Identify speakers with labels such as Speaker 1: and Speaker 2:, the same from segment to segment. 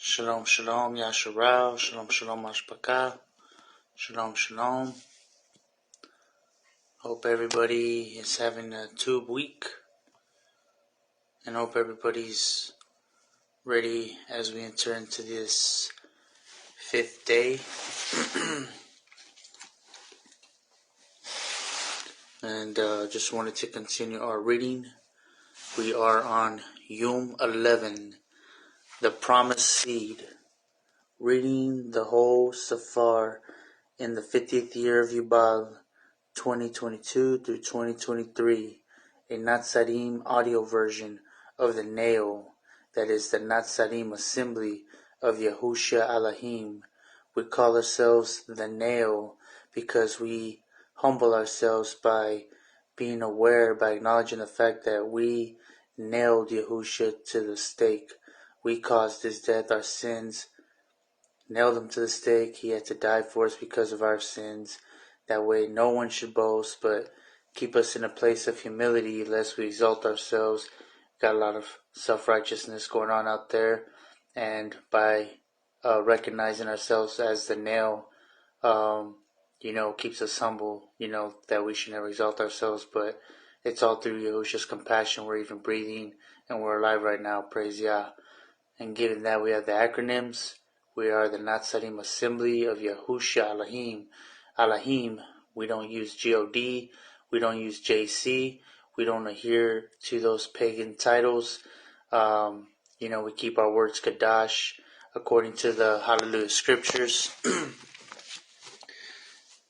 Speaker 1: Shalom, shalom, Yashar, shalom, shalom, Ashpaka, shalom, shalom. Hope everybody is having a tube week, and hope everybody's ready as we enter into this 5th day. And just wanted to continue our reading. We are on Yom 11, the promised seed. Reading the whole Caphar in the 50th year of Yubal, 2022 through 2023, a Natsraym audio version of the N.A.Y.AL, that is the Natsarym assembly of YAHUSHA ALAHYM. We call ourselves the N.A.Y.AL because we humble ourselves by being aware, by acknowledging the fact that we nailed YAHUSHA to the stake. We caused his death, our sins, nailed him to the stake. He had to die for us because of our sins. That way no one should boast, but keep us in a place of humility lest we exalt ourselves. Got a lot of self-righteousness going on out there, and by recognizing ourselves as the nail, keeps us humble, that we should never exalt ourselves, but it's all through Yahusha's compassion we're even breathing and we're alive right now, praise Yah. And given that we have the acronyms, we are the Natsraym assembly of YAHUSHA ALAHYM. ALAHYM, we don't use G-O-D, we don't use J-C, we don't adhere to those pagan titles. We keep our words Kadash according to the Hallelujah scriptures.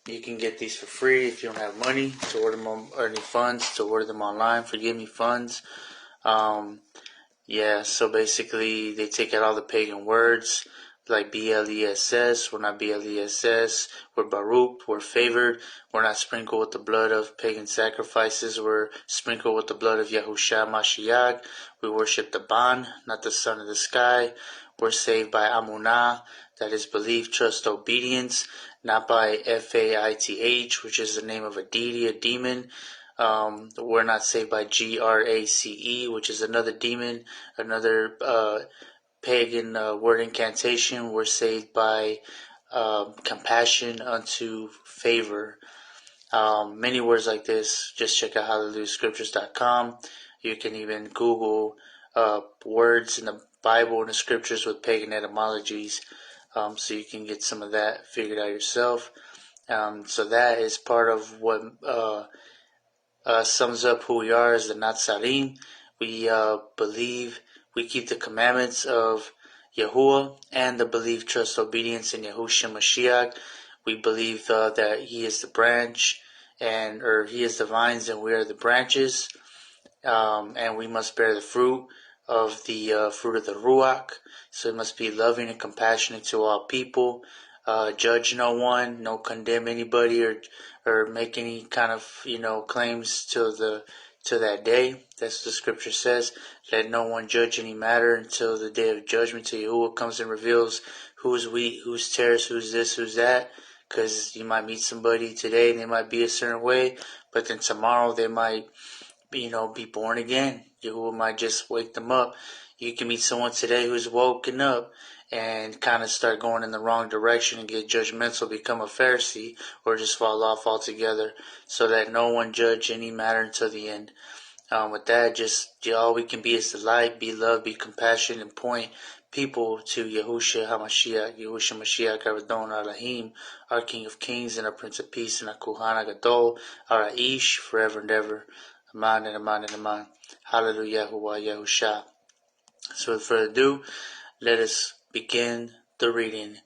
Speaker 1: You can get these for free if you don't have money to order them, or any funds to order them online. Forgive me, funds. So basically they take out all the pagan words like B-L-E-S-S. We're not B-L-E-S-S. We're Baruch. We're favored. We're not sprinkled with the blood of pagan sacrifices. We're sprinkled with the blood of Yahusha Mashiach. We worship the Ban, not the sun of the sky. We're saved by Amunah, that is belief, trust, obedience, not by F-A-I-T-H, which is the name of a deity, a demon. We're not saved by G-R-A-C-E, which is another demon, another pagan word incantation. We're saved by compassion unto favor. Many words like this. Just check out HallelujahScriptures.com. You can even Google words in the Bible and the scriptures with pagan etymologies, so you can get some of that figured out yourself. So that is part of what sums up who we are as the Natsraym. We believe, we keep the commandments of Yahuwah and the belief, trust, obedience in Yahushua Mashiach. We believe that he is the branch, or he is the vines and we are the branches, and we must bear the fruit of the fruit of the Ruach. So we must be loving and compassionate to all people, judge no one, no condemn anybody, or make any kind of claims to that day. That's what the scripture says. Let no one judge any matter until the day of judgment, till Yahuwah comes and reveals who's wheat, who's tares, who's this, who's that. Because you might meet somebody today and they might be a certain way, but then tomorrow they might be born again. Yahuwah might just wake them up. You can meet someone today who's woken up and kind of start going in the wrong direction and get judgmental, become a Pharisee, or just fall off altogether, so that no one judge any matter until the end. With that, just all we can be is the light, be love, be compassionate, and point people to Yahushua HaMashiach, Yahushua Mashiach, our Adon, our ALAHYM, our King of Kings, and our Prince of Peace, and our Kohan Gadol, our Aish, forever and ever. Aman and Aman and Aman. Hallelujah, Yahusha. So without further ado, let us begin the reading.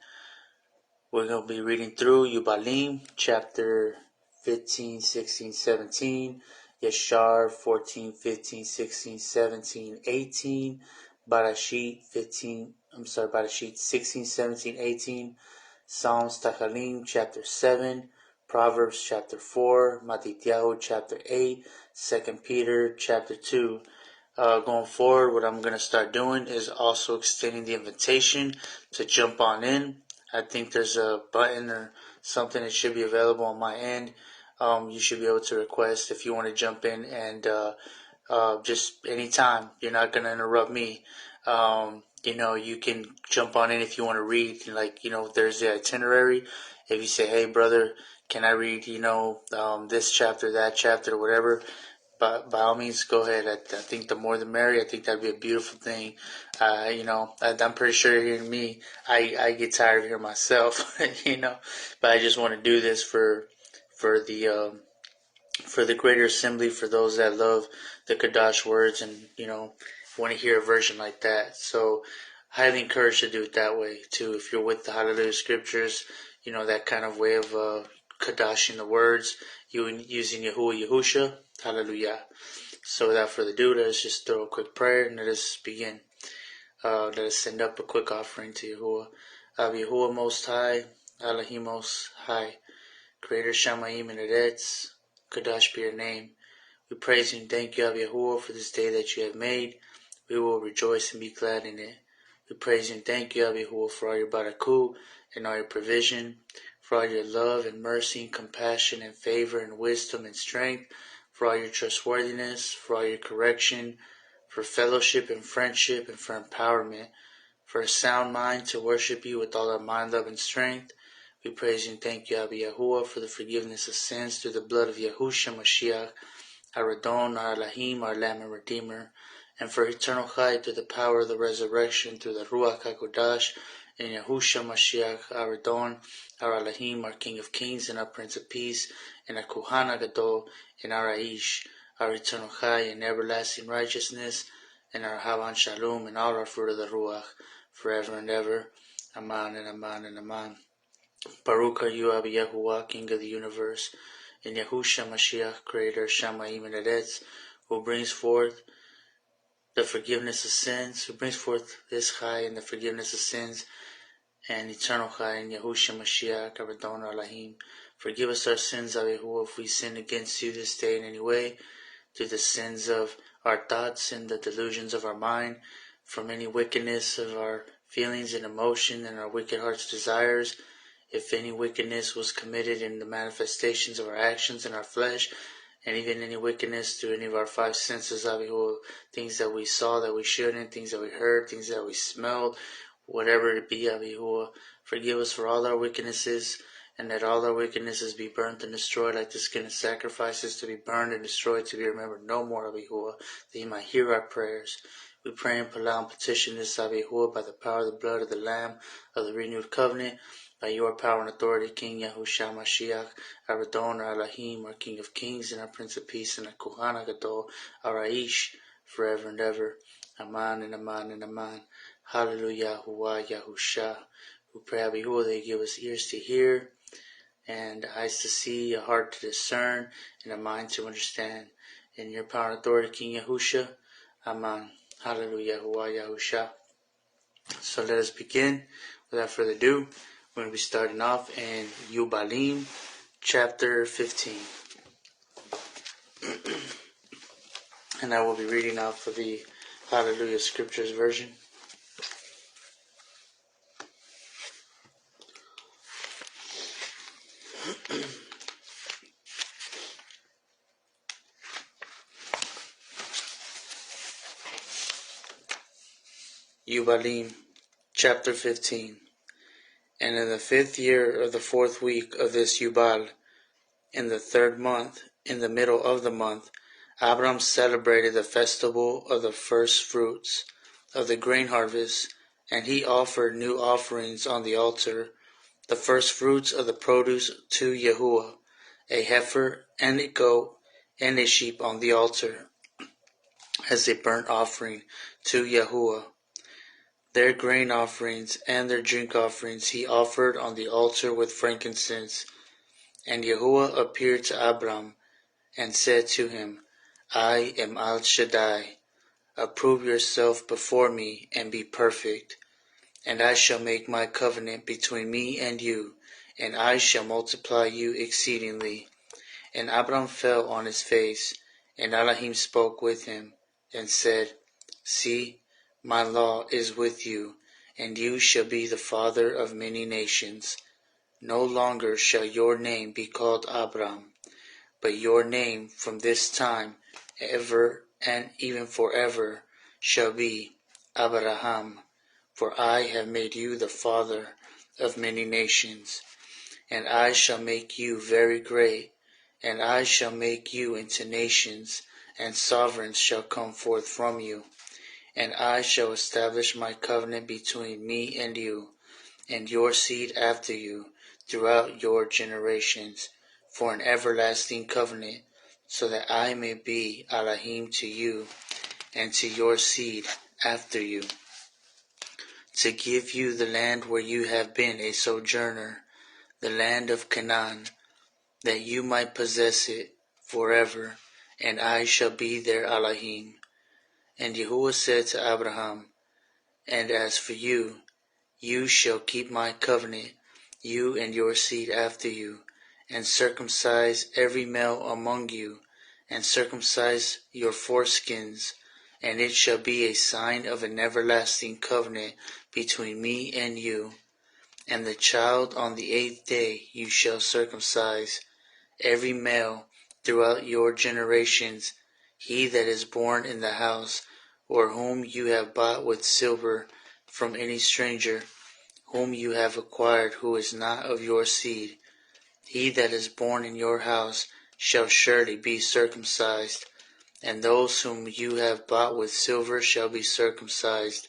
Speaker 1: We're going to be reading through Yubalym, chapter 15, 16, 17, Yashar 14, 15, 16, 17, 18, Barashyt 16, 17, 18, Psalms Tachalim, chapter 7, Proverbs chapter 4, Matityahu chapter 8, 2 Peter chapter 2. Going forward, what I'm going to start doing is also extending the invitation to jump on in. I think there's a button or something that should be available on my end. You should be able to request if you want to jump in, and just anytime. You're not going to interrupt me. you can jump on in if you want to read. There's the itinerary. If you say, hey, brother, can I read, this chapter, that chapter, whatever, by all means, go ahead. I think the more the merrier. I think that'd be a beautiful thing. I'm pretty sure you're hearing me. I get tired of hearing myself, but I just want to do this for the greater assembly, for those that love the Kadash words and, want to hear a version like that. So, highly encouraged to do it that way, too. If you're with the Hallelujah Scriptures, that kind of way of Kadashing the words, using Yahusha, Hallelujah. So, without further ado, let us just throw a quick prayer and let us begin. Let us send up a quick offering to Yahuwah. Yahuwah Most High, ALAHYM Most High, Creator Shamayim and Eretz, Kadash be your name. We praise you and thank you, Yahuwah, for this day that you have made. We will rejoice and be glad in it. We praise you and thank you, Yahuwah, for all your barakah and all your provision, for all your love and mercy and compassion and favor and wisdom and strength, for all your trustworthiness, for all your correction, for fellowship and friendship and for empowerment, for a sound mind to worship you with all our mind, love, and strength. We praise you and thank you, Yahuwah, for the forgiveness of sins through the blood of Yahusha Mashiach, our Adon, our ALAHYM, our Lamb and Redeemer, and for eternal Chai through the power of the resurrection, through the Ruach HaKodash, in Yahusha Mashiach, our Adon, our ALAHYM, our King of Kings, and our Prince of Peace, and our Kohan HaGadol, and our Aish, our eternal Chai and everlasting righteousness, and our Havan Shalom, and all our fruit of the Ruach, forever and ever. Aman and Aman and Aman. Baruch are you, Yahuwah, King of the universe, and Yahusha Mashiach, Creator, Shamayim and Eretz, who brings forth the forgiveness of sins, who brings forth this Chai and the forgiveness of sins, and eternal Chai in Yahusha Mashiach, our Adon, our ALAHYM. Forgive us our sins, Yahuwah, if we sin against you this day in any way, through the sins of our thoughts and the delusions of our mind, from any wickedness of our feelings and emotion and our wicked heart's desires. If any wickedness was committed in the manifestations of our actions in our flesh, and even any wickedness through any of our five senses, Yahuwah, things that we saw that we shouldn't, things that we heard, things that we smelled, whatever it be, Yahuwah, forgive us for all our wickednesses, and let all our wickednesses be burnt and destroyed like the skin of sacrifices, to be burned and destroyed, to be remembered no more, Yahuwah, that you might hear our prayers. We pray and petition this, Yahuwah, by the power of the blood of the Lamb of the renewed covenant, by your power and authority, King Yahushua Mashiach, our Adon, our ALAHYM, our King of Kings, and our Prince of Peace, and our Kohan HaGadol, our Aish, forever and ever. Aman and Aman and Aman. Hallelujah, Yahusha. We pray, Yahuwah, that you give us ears to hear, and eyes to see, a heart to discern, and a mind to understand. In your power and authority, King Yahusha. Aman. Hallelujah, Yahusha. So let us begin. Without further ado, we're going to be starting off in Yubalym chapter 15. And I will be reading out for the Hallelujah Scriptures version. Yubalym chapter 15. And in the 5th year of the 4th week of this Yubal, in the 3rd month, in the middle of the month, Abram celebrated the festival of the first fruits of the grain harvest, and he offered new offerings on the altar, the first fruits of the produce to Yahuwah, a heifer and a goat and a sheep on the altar, as a burnt offering to Yahuwah. Their grain offerings and their drink offerings he offered on the altar with frankincense. And Yahuwah appeared to Abram and said to him, I am Al Shaddai. Approve yourself before me and be perfect. And I shall make my covenant between me and you, and I shall multiply you exceedingly. And Abram fell on his face, and ALAHYM spoke with him, and said, See, my law is with you, and you shall be the father of many nations. No longer shall your name be called Abram, but your name from this time ever and even forever shall be Abraham, For I have made you the father of many nations, and I shall make you very great, and I shall make you into nations, and sovereigns shall come forth from you. And I shall establish my covenant between me and you, and your seed after you, throughout your generations, for an everlasting covenant, so that I may be ALAHYM to you, and to your seed after you, to give you the land where you have been a sojourner, the land of Canaan, that you might possess it forever, and I shall be their ALAHYM. And Yahuwah said to Abraham, And as for you, you shall keep my covenant, you and your seed after you, and circumcise every male among you, and circumcise your foreskins, and it shall be a sign of an everlasting covenant between me and you. And the child on the 8th day you shall circumcise, every male throughout your generations, he that is born in the house, or whom you have bought with silver from any stranger, whom you have acquired who is not of your seed, he that is born in your house shall surely be circumcised, and those whom you have bought with silver shall be circumcised,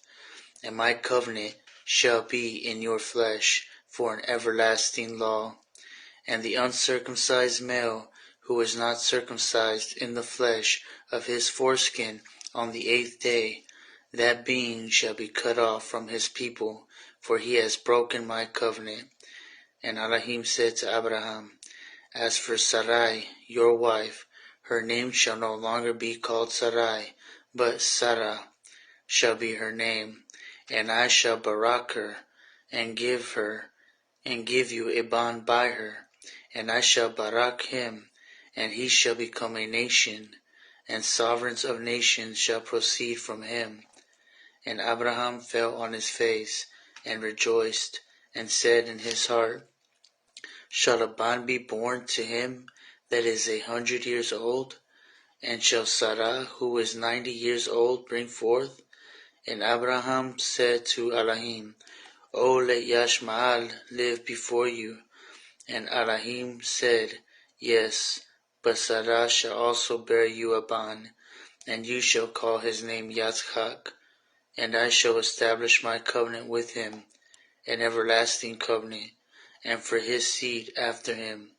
Speaker 1: and my covenant shall be in your flesh for an everlasting law. And the uncircumcised male who is not circumcised in the flesh of his foreskin on the 8th day, that being shall be cut off from his people, for he has broken my covenant. And ALAHYM said to Abraham, As for Sarai, your wife, her name shall no longer be called Sarai, but Sarah shall be her name, and I shall barak her, and give you a bond by her, and I shall barak him, and he shall become a nation, and sovereigns of nations shall proceed from him. And Abraham fell on his face, and rejoiced, and said in his heart, Shall a bond be born to him that is 100 years old? And shall Sarah, who is 90 years old, bring forth? And Abraham said to ALAHYM, O let Yashmael live before you. And ALAHYM said, Yes, but Sarah shall also bear you a bond, and you shall call his name Yitzchak, and I shall establish my covenant with him, an everlasting covenant, and for his seed after him.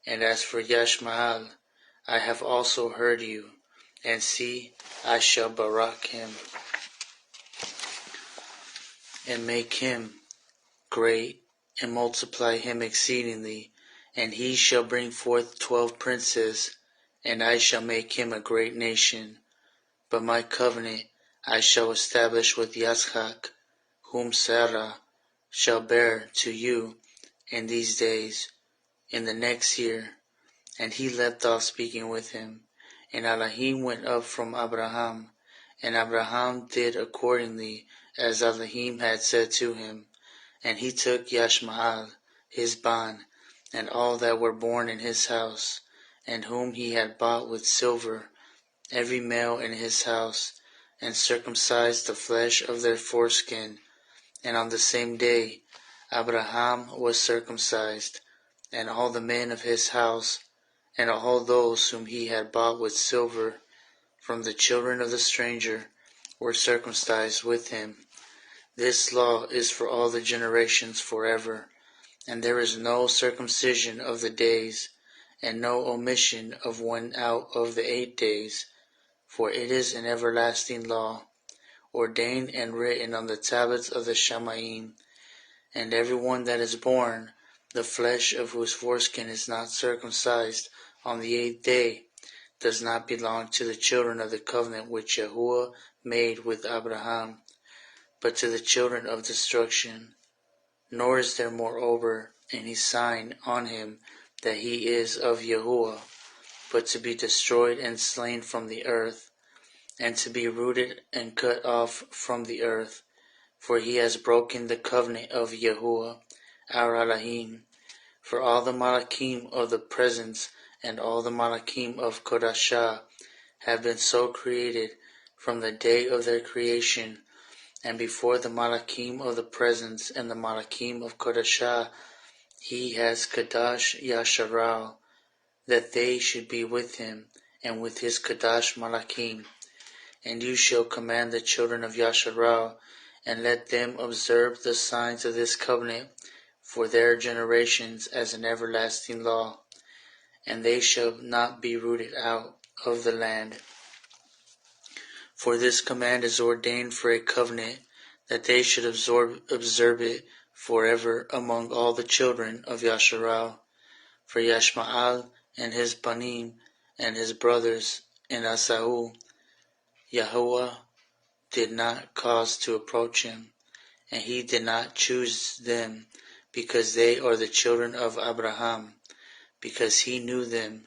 Speaker 1: And as for Yashmael, I have also heard you, and see, I shall barak him, and make him great, and multiply him exceedingly, and he shall bring forth 12 princes, and I shall make him a great nation. But my covenant I shall establish with Yitzchak, whom Sarah shall bear to you in these days, in the next year. And he left off speaking with him. And ALAHYM went up from Abraham, and Abraham did accordingly as ALAHYM had said to him. And he took Yashmael, his bond, and all that were born in his house, and whom he had bought with silver, every male in his house, and circumcised the flesh of their foreskin. And on the same day Abraham was circumcised, and all the men of his house, and all those whom he had bought with silver from the children of the stranger, were circumcised with him. This law is for all the generations forever, and there is no circumcision of the days, and no omission of one out of the 8 days, for it is an everlasting law, ordained and written on the tablets of the Shamayim. And every one that is born, the flesh of whose foreskin is not circumcised on the 8th day, does not belong to the children of the covenant which Yahuwah made with Abraham, but to the children of destruction. Nor is there moreover any sign on him that he is of Yahuwah, but to be destroyed and slain from the earth, and to be rooted and cut off from the earth, for he has broken the covenant of Yahuwah, our ALAHYM. For all the Malachim of the presence and all the Malachim of Kodashah have been so created from the day of their creation, and before the Malachim of the presence and the Malachim of Kodashah, he has Kadash Yasharal, that they should be with him, and with his Kadash Malachim. And you shall command the children of Yasharal, and let them observe the signs of this covenant for their generations as an everlasting law, and they shall not be rooted out of the land. For this command is ordained for a covenant, that they should observe it forever among all the children of Yasharal. For Yashmael and his Banim and his brothers and Asau, Yahuwah did not cause to approach him, and he did not choose them, because they are the children of Abraham, because he knew them,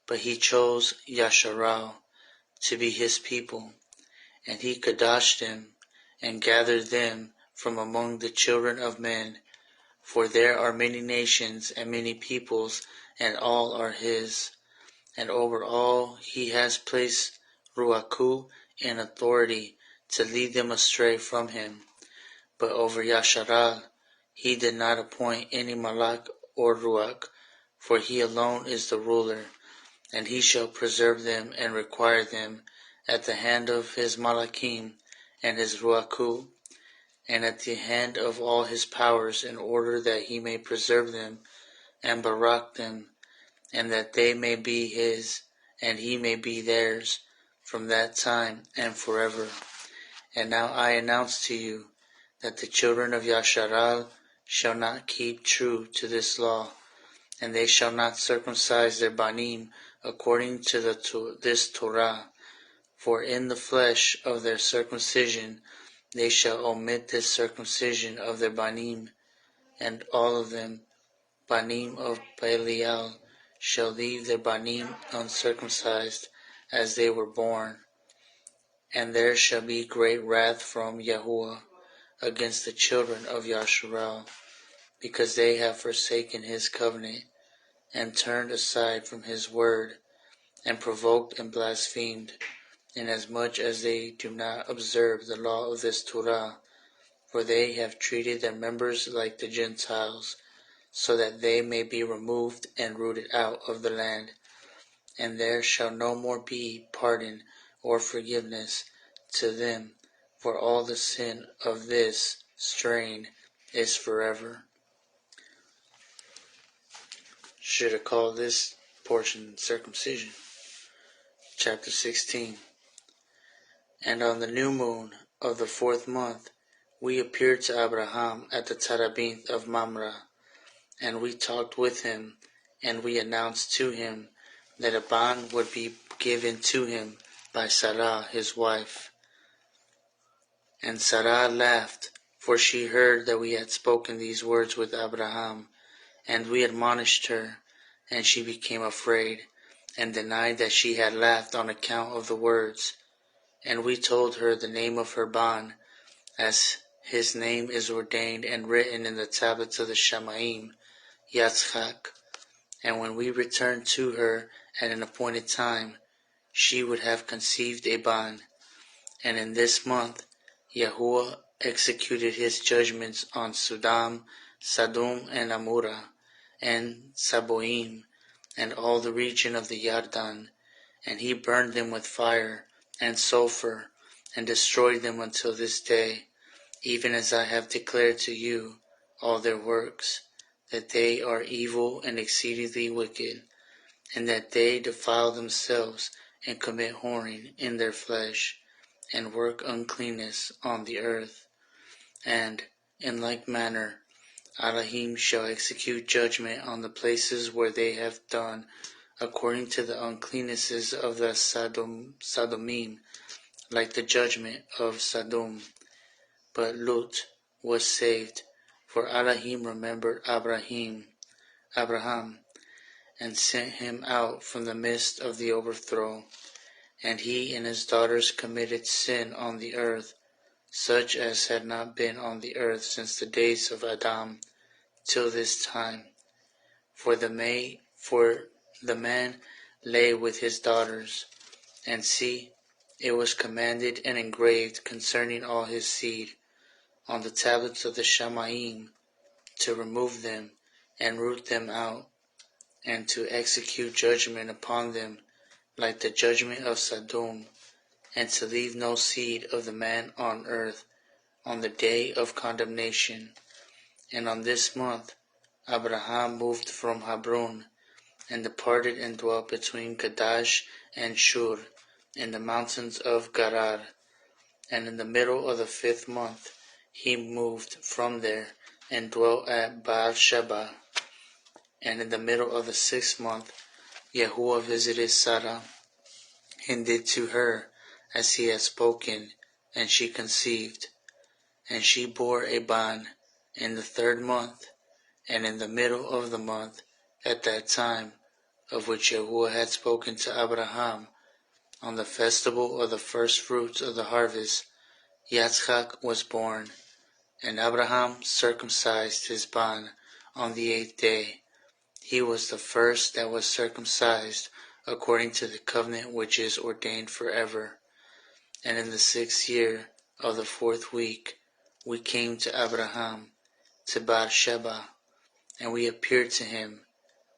Speaker 1: but he chose Yasharal to be his people, and he kadashed them, and gathered them from among the children of men. For there are many nations and many peoples, and all are his. And over all he has placed Ruaku in authority to lead them astray from him. But over Yasharal he did not appoint any Malak or Ruach, for he alone is the ruler, and he shall preserve them and require them at the hand of his Malachim and his Ruaku, and at the hand of all his powers, in order that he may preserve them and barak them, and that they may be his, and he may be theirs, from that time and forever. And now I announce to you that the children of Yasharal shall not keep true to this law, and they shall not circumcise their banim according to this Torah, for in the flesh of their circumcision they shall omit this circumcision of their banim, and all of them, banim of Belial, shall leave their banim uncircumcised as they were born. And there shall be great wrath from Yahuwah against the children of Yasharal, because they have forsaken his covenant, and turned aside from his word, and provoked and blasphemed, inasmuch as they do not observe the law of this Torah, for they have treated their members like the Gentiles, so that they may be removed and rooted out of the land. And there shall no more be pardon or forgiveness to them, for all the sin of this strain is forever. Should have called this portion circumcision. Chapter 16. And on the new moon of the 4th month, we appeared to Abraham at the Terebinth of Mamre, and we talked with him, and we announced to him that a bond would be given to him by Sarah his wife. And Sarah laughed, for she heard that we had spoken these words with Abraham, and we admonished her, and she became afraid, and denied that she had laughed on account of the words. And we told her the name of her bond, as his name is ordained and written in the tablets of the Shamaim, Yitzchak. And when we returned to her at an appointed time, she would have conceived a bond. And in this month, Yahuwah executed his judgments on Sodom, and Amorah, and Saboim, and all the region of the Yarden, and he burned them with fire and sulfur, and destroyed them until this day, even as I have declared to you all their works, that they are evil and exceedingly wicked, and that they defile themselves and commit whoring in their flesh, and work uncleanness on the earth. And, in like manner, ALAHYM shall execute judgment on the places where they have done according to the uncleannesses of the Sodomim, like the judgment of Sodom. But Lut was saved, for ALAHYM remembered Abraham, and sent him out from the midst of the overthrow. And he and his daughters committed sin on the earth, such as had not been on the earth since the days of Adam till this time. For the man lay with his daughters, and see, it was commanded and engraved concerning all his seed, on the tablets of the Shamayim, to remove them and root them out, and to execute judgment upon them like the judgment of Sodom, and to leave no seed of the man on earth on the day of condemnation. And on this month Abraham moved from Hebron, and departed and dwelt between Kadesh and Shur, in the mountains of Gerar. And in the middle of the 5th month he moved from there, and dwelt at Beersheba. And in the middle of the 6th month Yahuwah visited Sarah, and did to her as he had spoken, and she conceived. And she bore a ban in the 3rd month, and in the middle of the month, at that time of which Yahuwah had spoken to Abraham, on the festival of the first fruits of the harvest, Yitzchak was born. And Abraham circumcised his ban on the 8th day. He was the first that was circumcised according to the covenant which is ordained forever. And in the 6th year of the 4th week we came to Abraham to Beersheba, and we appeared to him,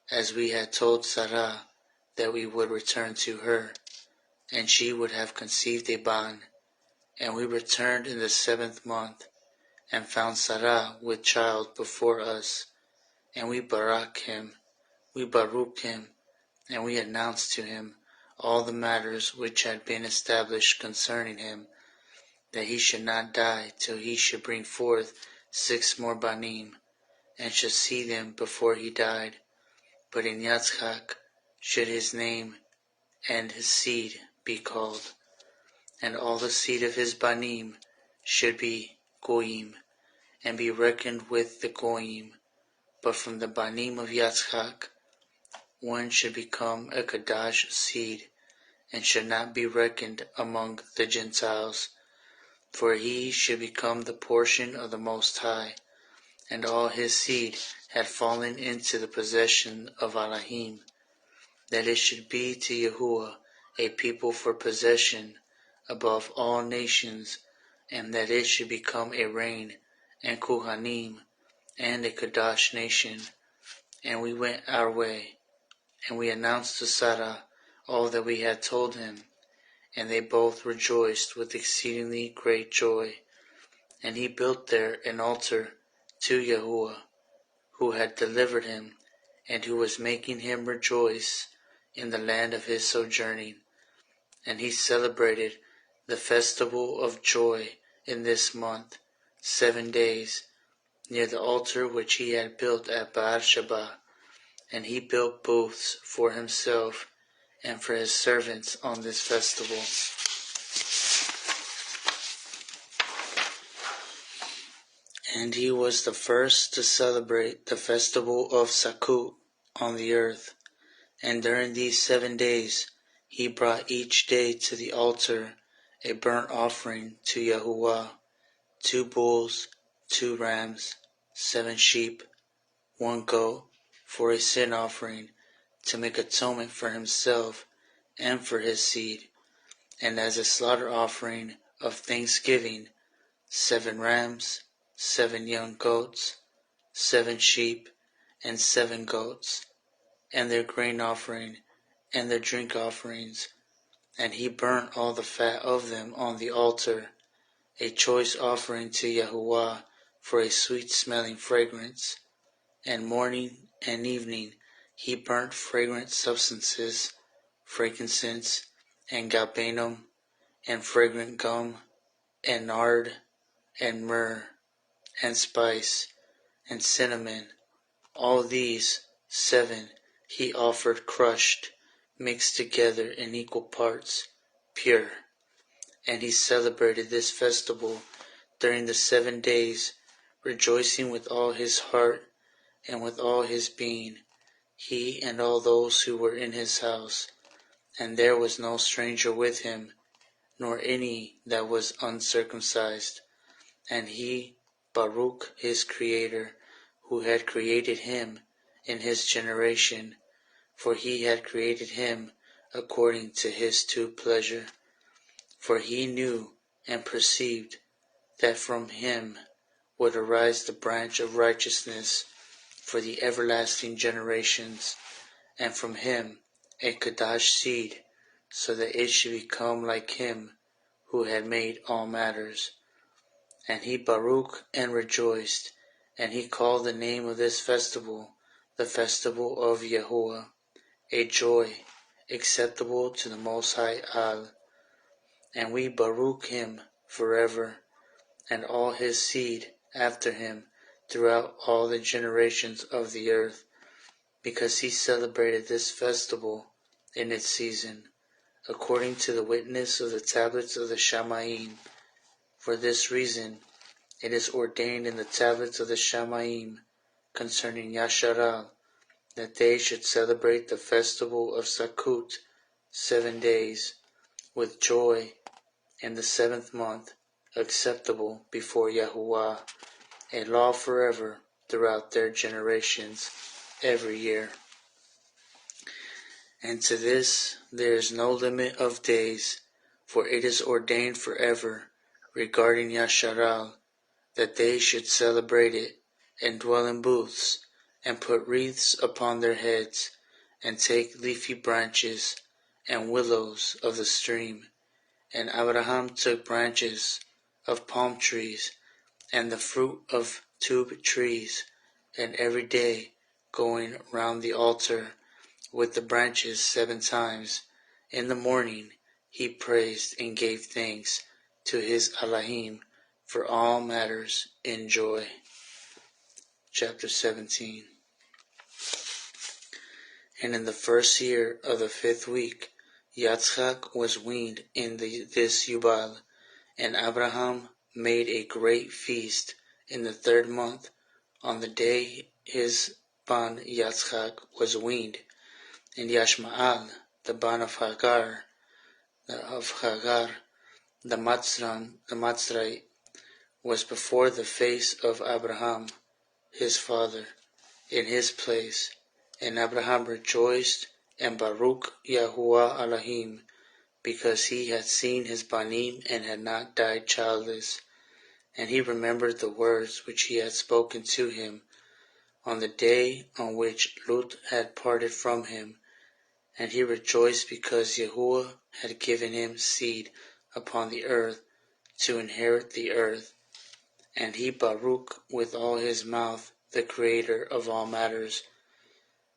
Speaker 1: as we had told Sarah that we would return to her, and she would have conceived a ban. And we returned in the 7th month, and found Sarah with child before us. And we baraked him, and we announced to him all the matters which had been established concerning him, that he should not die till he should bring forth 6 more banim, and should see them before he died. But in Yitzchak should his name and his seed be called. And all the seed of his banim should be goyim, and be reckoned with the goyim. But from the banim of Yitzchak one should become a Kadash seed, and should not be reckoned among the Gentiles, for he should become the portion of the Most High. And all his seed had fallen into the possession of ALAHYM, that it should be to Yahuwah a people for possession above all nations, and that it should become a reign and Kohanim and a Kadash nation. And we went our way, and we announced to Sarah all that we had told him, and they both rejoiced with exceedingly great joy. And he built there an altar to Yahuwah, who had delivered him, and who was making him rejoice in the land of his sojourning. And he celebrated the festival of joy in this month 7 days, near the altar which he had built at Beersheba. And he built booths for himself and for his servants on this festival. And he was the first to celebrate the festival of Sukkot on the earth. And during these 7 days he brought each day to the altar a burnt offering to Yahuwah, 2 bulls, 2 rams, 7 sheep, 1 goat, for a sin offering, to make atonement for himself and for his seed. And as a slaughter offering of thanksgiving, 7 rams, 7 young goats, 7 sheep, and 7 goats, and their grain offering, and their drink offerings. And he burnt all the fat of them on the altar, a choice offering to Yahuwah for a sweet-smelling fragrance. And morning and evening he burnt fragrant substances, frankincense, and galbanum, and fragrant gum, and nard, and myrrh, and spice, and cinnamon. All these 7 he offered crushed, mixed together in equal parts, pure. And he celebrated this festival during the 7 days, rejoicing with all his heart and with all his being, he and all those who were in his house. And there was no stranger with him, nor any that was uncircumcised. And he Baruch his Creator, who had created him in his generation, for he had created him according to his true pleasure. For he knew and perceived that from him would arise the branch of righteousness for the everlasting generations, and from him a Kadash seed, so that it should become like him who had made all matters. And he Baruch and rejoiced, and he called the name of this festival the festival of Yahuwah, a joy acceptable to the Most High Al. And we Baruch him forever, and all his seed after him throughout all the generations of the earth, because he celebrated this festival in its season, according to the witness of the tablets of the Shamayim. For this reason it is ordained in the tablets of the Shamayim concerning Yashar that they should celebrate the festival of Sukkot 7 days with joy in the 7th month, acceptable before Yahuwah, a law forever throughout their generations every year. And to this there is no limit of days, for it is ordained forever regarding Yashar that they should celebrate it and dwell in booths and put wreaths upon their heads and take leafy branches and willows of the stream. And Abraham took branches of palm trees and the fruit of tube trees, and every day going round the altar with the branches 7 times, in the morning he praised and gave thanks to his ALAHYM for all matters in joy. Chapter 17. And in the 1st year of the 5th week, Yitzchak was weaned in this Yubal, and Abraham made a great feast in the 3rd month, on the day his ban Yitzchak was weaned. And Yashmael, the ban of Hagar, the Natsraym, was before the face of Abraham, his father, in his place. And Abraham rejoiced and Baruch Yahuwah ALAHYM, because he had seen his banim and had not died childless. And he remembered the words which he had spoken to him on the day on which Lut had parted from him. And he rejoiced because Yahuwah had given him seed upon the earth to inherit the earth. And he Baruch with all his mouth the Creator of all matters.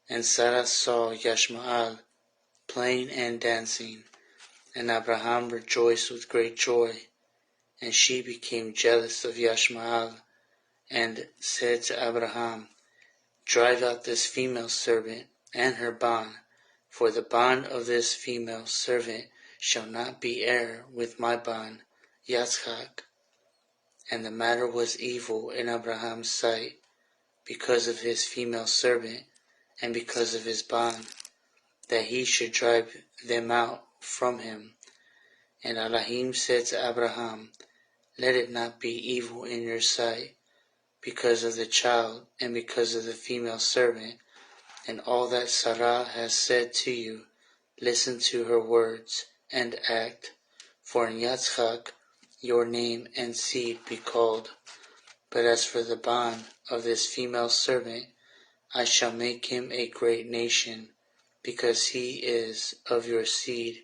Speaker 1: And Sarah saw Yashmael playing and dancing, and Abraham rejoiced with great joy. And she became jealous of Yashmael, and said to Abraham, Drive out this female servant and her ban, for the ban of this female servant shall not be heir with my ban, Yitzchak. And the matter was evil in Abraham's sight, because of his female servant, and because of his ban, that he should drive them out from him. And ALAHYM said to Abraham, Let it not be evil in your sight, because of the child, and because of the female servant, and all that Sarah has said to you. Listen to her words, and act. For in Yitzchak your name and seed be called. But as for the ban of this female servant, I shall make him a great nation, because he is of your seed.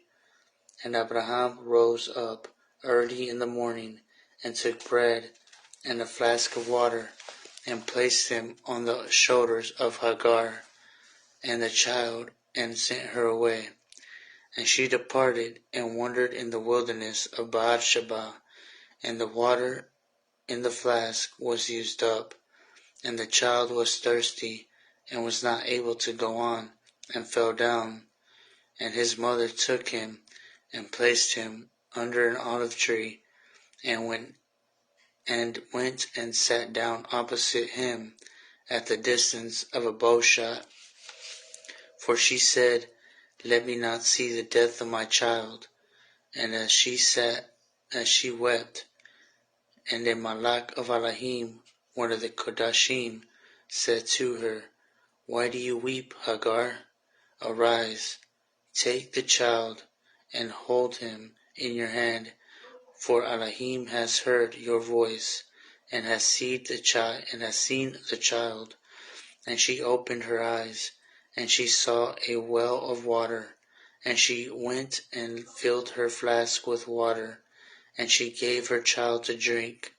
Speaker 1: And Abraham rose up early in the morning, and took bread and a flask of water, and placed them on the shoulders of Hagar and the child, and sent her away. And she departed and wandered in the wilderness of Barashyt, and the water in the flask was used up. And the child was thirsty, and was not able to go on, and fell down. And his mother took him, and placed him under an olive tree, and went and sat down opposite him at the distance of a bow shot. For she said, Let me not see the death of my child. And as she wept, and a Malak of ALAHYM, one of the Kodashim, said to her, Why do you weep, Hagar? Arise, take the child, and hold him in your hand, for ALAHYM has heard your voice, and has seen the child. And she opened her eyes, and she saw a well of water, and she went and filled her flask with water, and she gave her child to drink.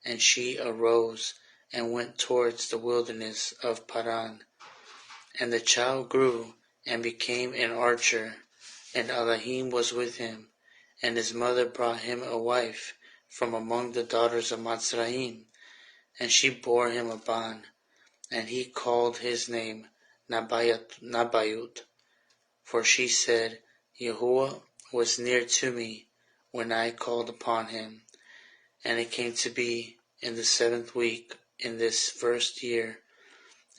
Speaker 1: And she arose and went towards the wilderness of Paran. And the child grew and became an archer, and ALAHYM was with him. And his mother brought him a wife from among the daughters of Natsraym, and she bore him a bond, and he called his name Nabayut. For she said, Yahuwah was near to me when I called upon him. And it came to be in the 7th week in this first year,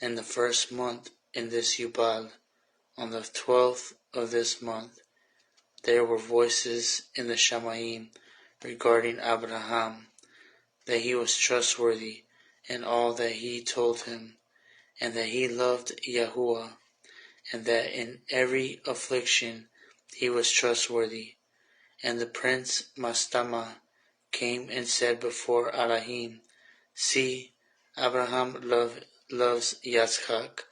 Speaker 1: in the first month in this Yubal, on the 12th of this month, there were voices in the Shamayim regarding Abraham, that he was trustworthy in all that he told him, and that he loved Yahuwah, and that in every affliction he was trustworthy. And the prince Mastama came and said before ALAHYM, See, Abraham loves Yitzchak,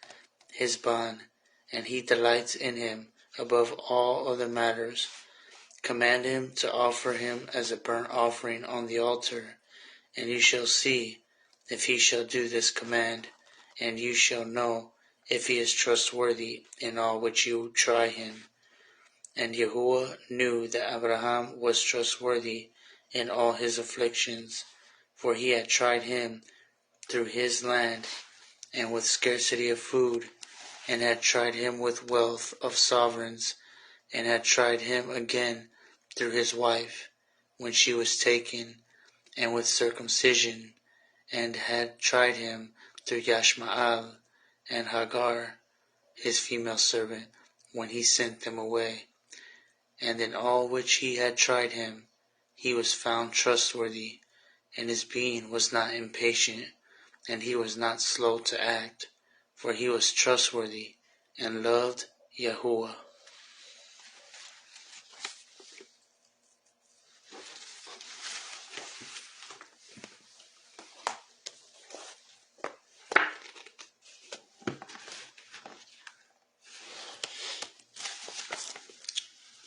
Speaker 1: his bond, and he delights in him above all other matters. Command him to offer him as a burnt offering on the altar, and you shall see if he shall do this command, and you shall know if he is trustworthy in all which you try him. And Yahuwah knew that Abraham was trustworthy in all his afflictions, for he had tried him through his land, and with scarcity of food, and had tried him with wealth of sovereigns, and had tried him again through his wife, when she was taken, and with circumcision, and had tried him through Yashmael and Hagar, his female servant, when he sent them away. And in all which he had tried him, he was found trustworthy, and his being was not impatient, and he was not slow to act, for he was trustworthy and loved Yahuwah.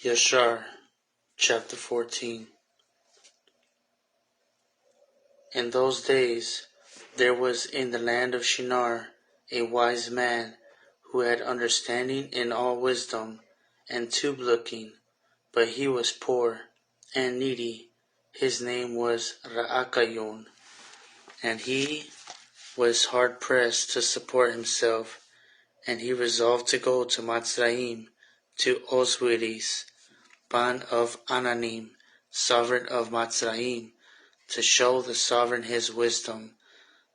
Speaker 1: Yashar Ch.14. In those days there was in the land of Shinar a wise man who had understanding in all wisdom and tube-looking, but he was poor and needy. His name was Ra'akayun, and he was hard-pressed to support himself, and he resolved to go to Natsraym, to Oswiris, Ban of Ananim, sovereign of Natsraym, to show the sovereign his wisdom,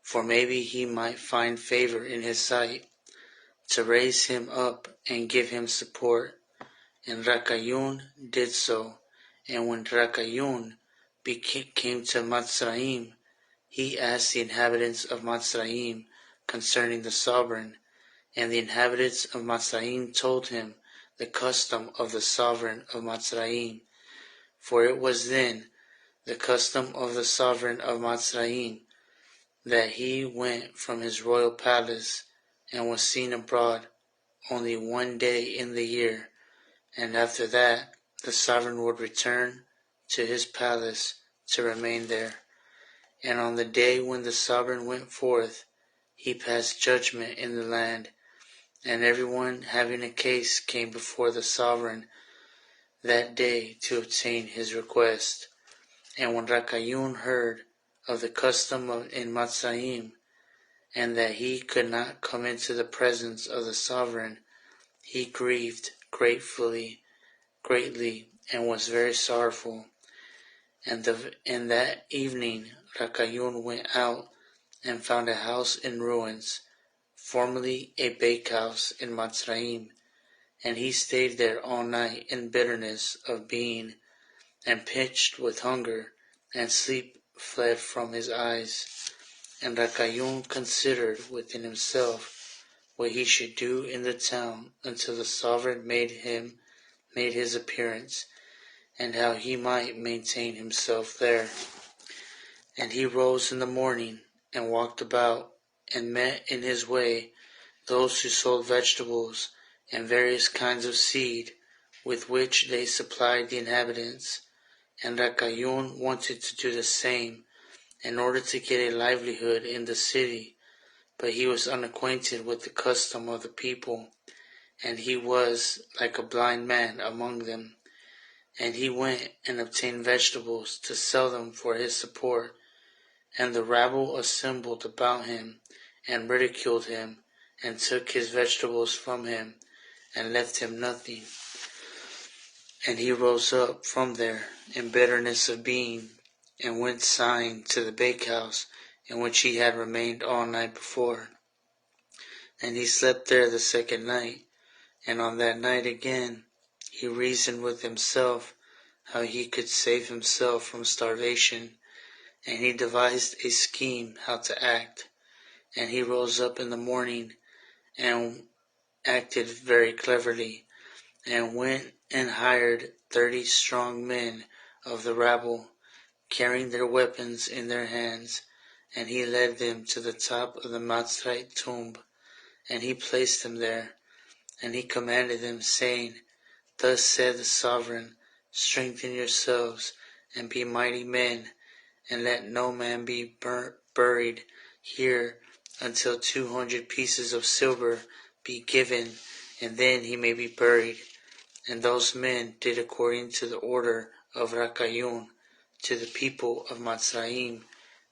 Speaker 1: for maybe he might find favor in his sight, to raise him up and give him support. And Rakayun did so, and when Rakayun came to Natsraym, he asked the inhabitants of Natsraym concerning the sovereign, and the inhabitants of Natsraym told him the custom of the sovereign of Natsraym, for it was then the custom of the sovereign of Natsraym that he went from his royal palace and was seen abroad only one day in the year, and after that the sovereign would return to his palace to remain there. And on the day when the sovereign went forth, he passed judgment in the land, and everyone having a case came before the sovereign that day to obtain his request. And when Rakayun heard of the custom in Natsraym, and that he could not come into the presence of the sovereign, he grieved greatly, and was very sorrowful. And that evening Rakayun went out and found a house in ruins, formerly a bakehouse in Natsraym, and he stayed there all night in bitterness of being, and pitched with hunger, and sleep fled from his eyes. And Rakayun considered within himself what he should do in the town until the sovereign made his appearance, and how he might maintain himself there. And he rose in the morning, and walked about, and met in his way those who sold vegetables and various kinds of seed, with which they supplied the inhabitants. And Rakayyun wanted to do the same, in order to get a livelihood in the city, but he was unacquainted with the custom of the people, and he was like a blind man among them. And he went and obtained vegetables to sell them for his support. And the rabble assembled about him, and ridiculed him, and took his vegetables from him, and left him nothing. And he rose up from there in bitterness of being, and went sighing to the bakehouse, in which he had remained all night before. And he slept there the second night, and on that night again he reasoned with himself how he could save himself from starvation, and he devised a scheme how to act. And he rose up in the morning, and acted very cleverly, and went and hired 30 strong men of the rabble, carrying their weapons in their hands, and he led them to the top of the Natsraym tomb, and he placed them there, and he commanded them, saying, Thus said the sovereign, strengthen yourselves, and be mighty men, and let no man be buried here until 200 pieces of silver be given, and then he may be buried. And those men did according to the order of Rakayyun to the people of Natsraym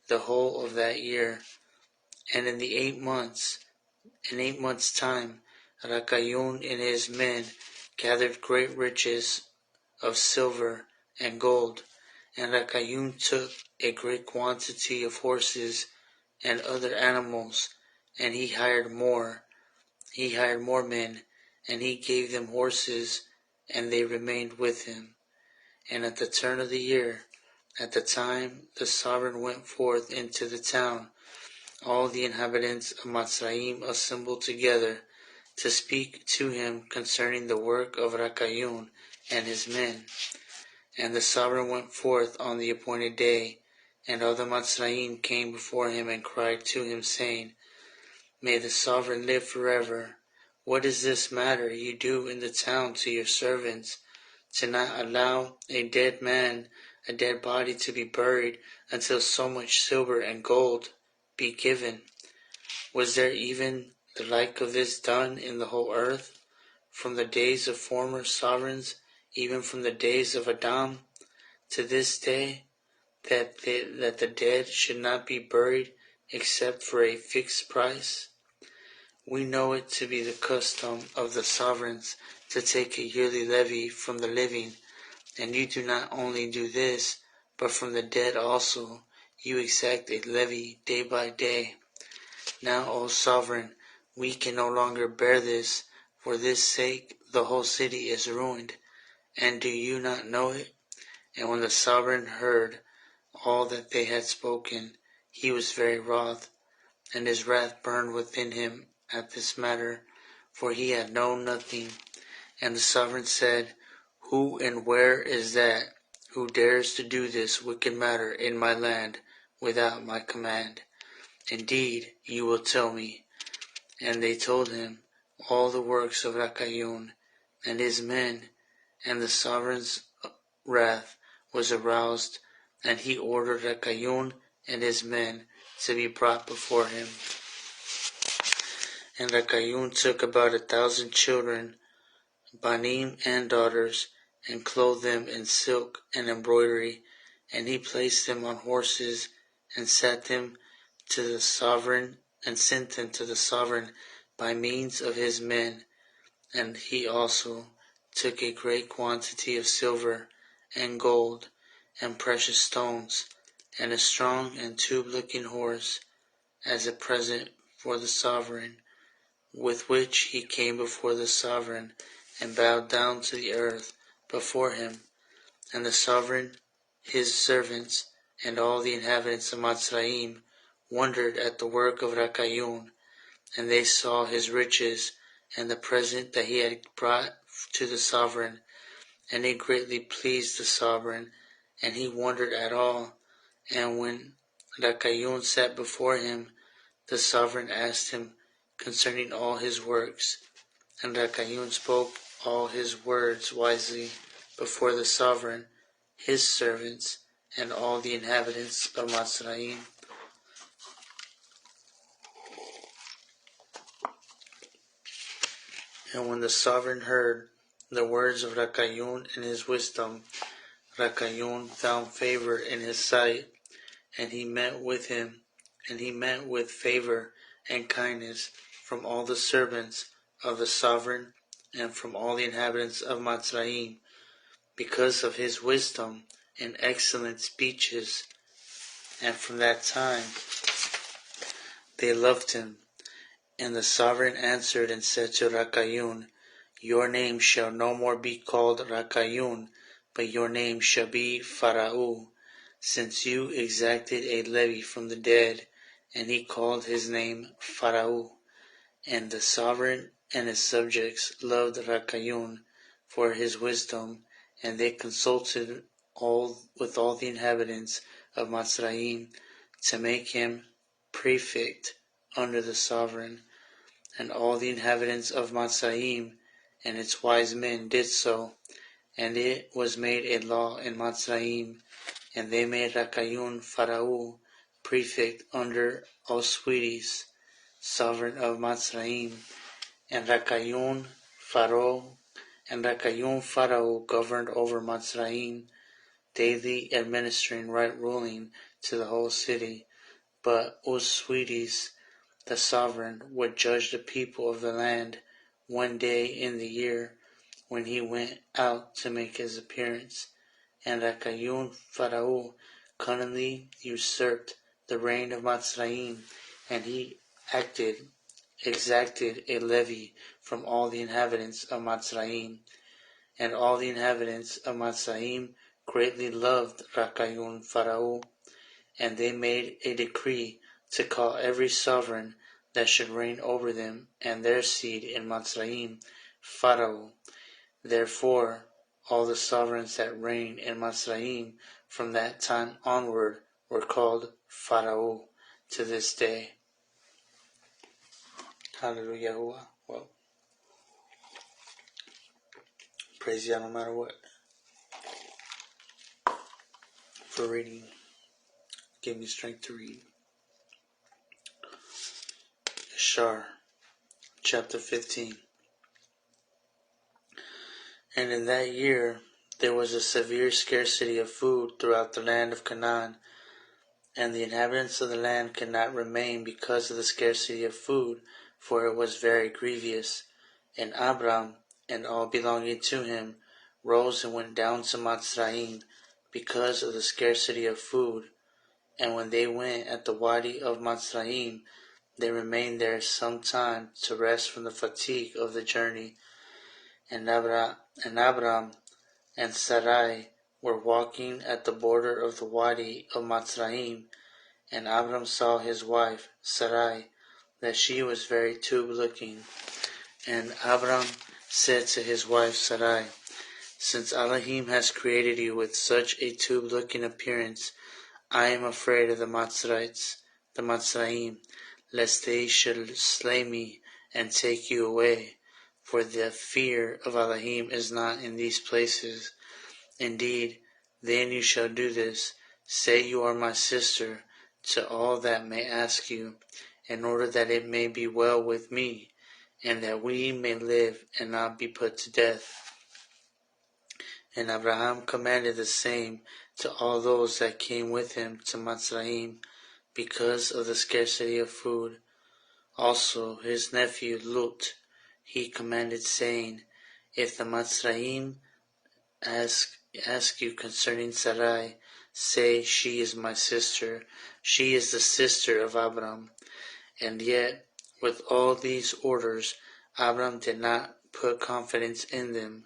Speaker 1: the whole of that year. And in 8 months' time, Rakayyun and his men gathered great riches of silver and gold. And Rakayyun took a great quantity of horses and other animals, and he hired more men, and he gave them horses, and they remained with him. And at the turn of the year, at the time the sovereign went forth into the town, all the inhabitants of Natsraym assembled together to speak to him concerning the work of Rakayyun and his men. And the sovereign went forth on the appointed day, and all the Natsraym came before him and cried to him, saying, May the sovereign live forever. What is this matter you do in the town to your servants, to not allow a dead body to be buried until so much silver and gold be given? Was there even the like of this done in the whole earth, from the days of former sovereigns, even from the days of Adam, to this day, that the dead should not be buried except for a fixed price? We know it to be the custom of the sovereigns to take a yearly levy from the living, and you do not only do this, but from the dead also you exact a levy day by day. Now, O sovereign, we can no longer bear this. For this sake the whole city is ruined, and do you not know it? And when the sovereign heard all that they had spoken, he was very wroth, and his wrath burned within him at this matter, for he had known nothing. And the sovereign said, Who and where is that who dares to do this wicked matter in my land without my command? Indeed, you will tell me. And they told him all the works of Rakayyun and his men, and the sovereign's wrath was aroused, and he ordered Rakayyun and his men to be brought before him. And Rakayyun took about 1,000 children, banim and daughters, and clothed them in silk and embroidery, and he placed them on horses, and sent them to the sovereign by means of his men. And he also took a great quantity of silver and gold and precious stones, and a strong and tube-looking horse, as a present for the sovereign, with which he came before the sovereign, and bowed down to the earth before him. And the sovereign, his servants, and all the inhabitants of Natsraym wondered at the work of Rakayyun, and they saw his riches and the present that he had brought to the sovereign, and it greatly pleased the sovereign, and he wondered at all. And when Rakayun sat before him. The sovereign asked him concerning all his works, and Rakayun spoke all his words wisely before the sovereign, his servants, and all the inhabitants of Natsraym. And when the sovereign heard the words of Rakayun and his wisdom, Rakayun found favor in his sight, and he met with favor and kindness from all the servants of the sovereign and from all the inhabitants of Natsraym, because of his wisdom and excellent speeches. And from that time they loved him. And the sovereign answered and said to Rakayun, Your name shall no more be called Rakayun, but your name shall be Pharaoh, since you exacted a levy from the dead. And he called his name Pharaoh. And the sovereign and his subjects loved Rakayun for his wisdom, and they consulted with all the inhabitants of Natsraym to make him prefect under the sovereign. And all the inhabitants of Natsraym and its wise men did so, and it was made a law in Natsraym, and they made Rakayun Pharaoh prefect under Oswiris, sovereign of Natsraym, and Rakayun Pharaoh governed over Natsraym, daily administering right ruling to the whole city. But Oswiris, the sovereign, would judge the people of the land one day in the year, when he went out to make his appearance. And Rakayun Pharaoh cunningly usurped the reign of Natsraym, and he exacted a levy from all the inhabitants of Natsraym. And all the inhabitants of Natsraym greatly loved Rakayun Pharaoh, and they made a decree to call every sovereign that should reign over them and their seed in Natsraym Pharaoh. Therefore, all the sovereigns that reigned in Natsraym from that time onward were called Pharaoh to this day. Hallelujah. Well, praise Yah no matter what. For reading, give me strength to read. Yashar chapter 15. And in that year there was a severe scarcity of food throughout the land of Canaan, and the inhabitants of the land could not remain because of the scarcity of food, for it was very grievous. And Abram and all belonging to him rose and went down to Natsraym because of the scarcity of food. And when they went at the wadi of Natsraym, they remained there some time to rest from the fatigue of the journey. And Abram and Sarai were walking at the border of the wadi of Natsraym, and Abram saw his wife, Sarai, that she was very tube-looking. And Abram said to his wife Sarai, Since ALAHYM has created you with such a tube-looking appearance, I am afraid of the Matzrites, the Natsraym, lest they should slay me and take you away. For the fear of ALAHYM is not in these places. Indeed, then you shall do this, say you are my sister, to all that may ask you, in order that it may be well with me, and that we may live and not be put to death. And Abraham commanded the same to all those that came with him to Natsraym, because of the scarcity of food. Also his nephew Lut he commanded, saying, If the Natsraym ask you concerning Sarai, say, She is my sister, she is the sister of Abram. And yet, with all these orders, Abram did not put confidence in them,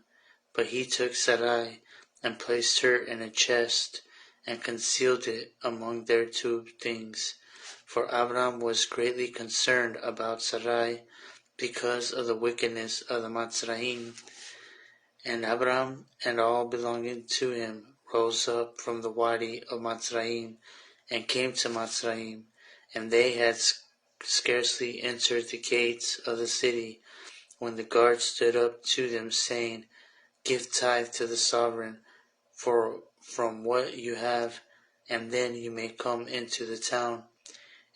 Speaker 1: but he took Sarai and placed her in a chest and concealed it among their two things. For Abram was greatly concerned about Sarai because of the wickedness of the Natsraym. And Abram and all belonging to him rose up from the wadi of Natsraym and came to Natsraym, and they had scarcely entered the gates of the city, when the guard stood up to them, saying, Give tithe to the sovereign, from what you have, and then you may come into the town.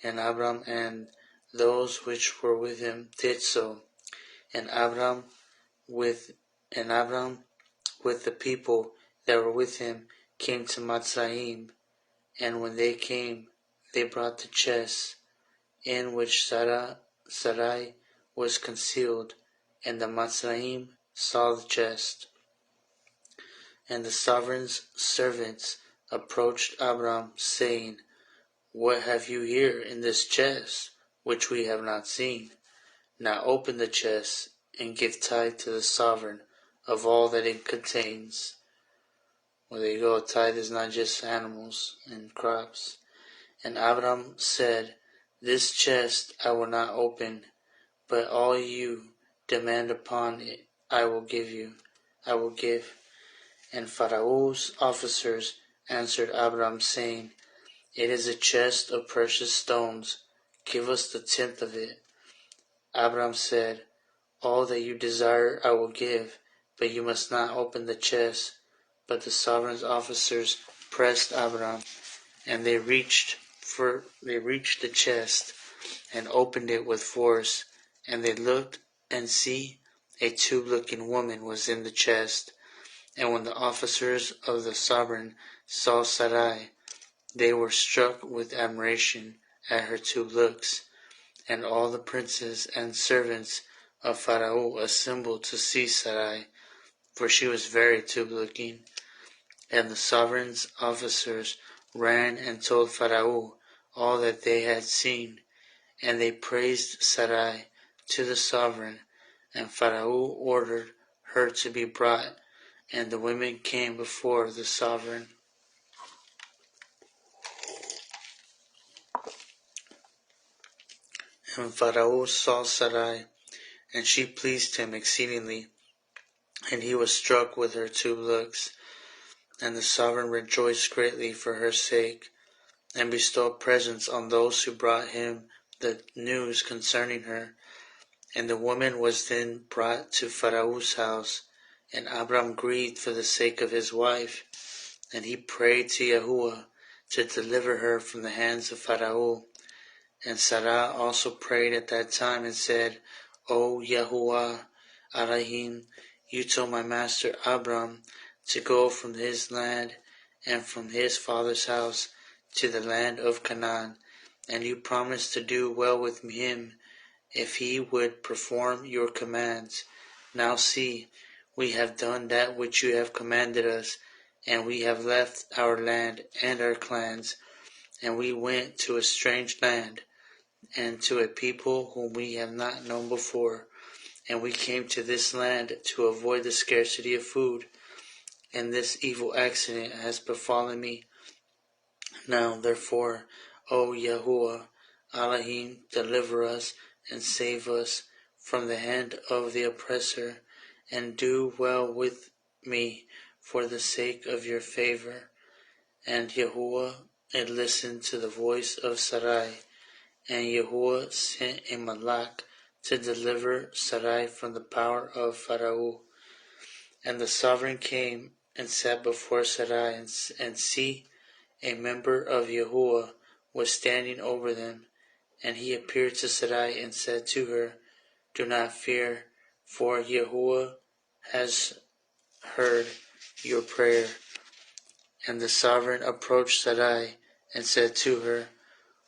Speaker 1: And Abram and those which were with him did so. And Abram with the people that were with him came to Natsraym, and when they came, they brought the chest in which Sarai was concealed, and the Natsraym saw the chest. And the sovereign's servants approached Abram, saying, What have you here in this chest, which we have not seen? Now open the chest, and give tithe to the sovereign of all that it contains. Well, there you go. Tithe is not just animals and crops. And Abram said, This chest I will not open, but all you demand upon it I will give. And Pharaoh's officers answered Abram, saying, It is a chest of precious stones. Give us the tenth of it. Abram said, All that you desire I will give, but you must not open the chest. But the sovereign's officers pressed Abram, and they reached the chest and opened it with force. And they looked, and see, a tube-looking woman was in the chest. And when the officers of the sovereign saw Sarai, they were struck with admiration at her two looks. And all the princes and servants of Pharaoh assembled to see Sarai, for she was very tube-looking. And the sovereign's officers ran and told Pharaoh all that they had seen, and they praised Sarai to the sovereign. And Pharaoh ordered her to be brought, and the women came before the sovereign. And Pharaoh saw Sarai, and she pleased him exceedingly, and he was struck with her two looks. And the sovereign rejoiced greatly for her sake, and bestowed presents on those who brought him the news concerning her. And the woman was then brought to Pharaoh's house, and Abram grieved for the sake of his wife, and he prayed to Yahuwah to deliver her from the hands of Pharaoh. And Sarah also prayed at that time and said, O Yahuwah, ALAHYM, you told my master Abram to go from his land and from his father's house to the land of Canaan, and you promised to do well with him if he would perform your commands. Now see, we have done that which you have commanded us, and we have left our land and our clans, and we went to a strange land, and to a people whom we have not known before. And we came to this land to avoid the scarcity of food, and this evil accident has befallen me. Now, therefore, O Yahuwah, ALAHYM, deliver us and save us from the hand of the oppressor, and do well with me for the sake of your favor. And Yahuwah had listened to the voice of Sarai, and Yahuwah sent a malak to deliver Sarai from the power of Pharaoh. And the sovereign came and sat before Sarai, and see, a member of Yahuwah was standing over them. And he appeared to Sarai and said to her, Do not fear, for Yahuwah has heard your prayer. And the sovereign approached Sarai and said to her,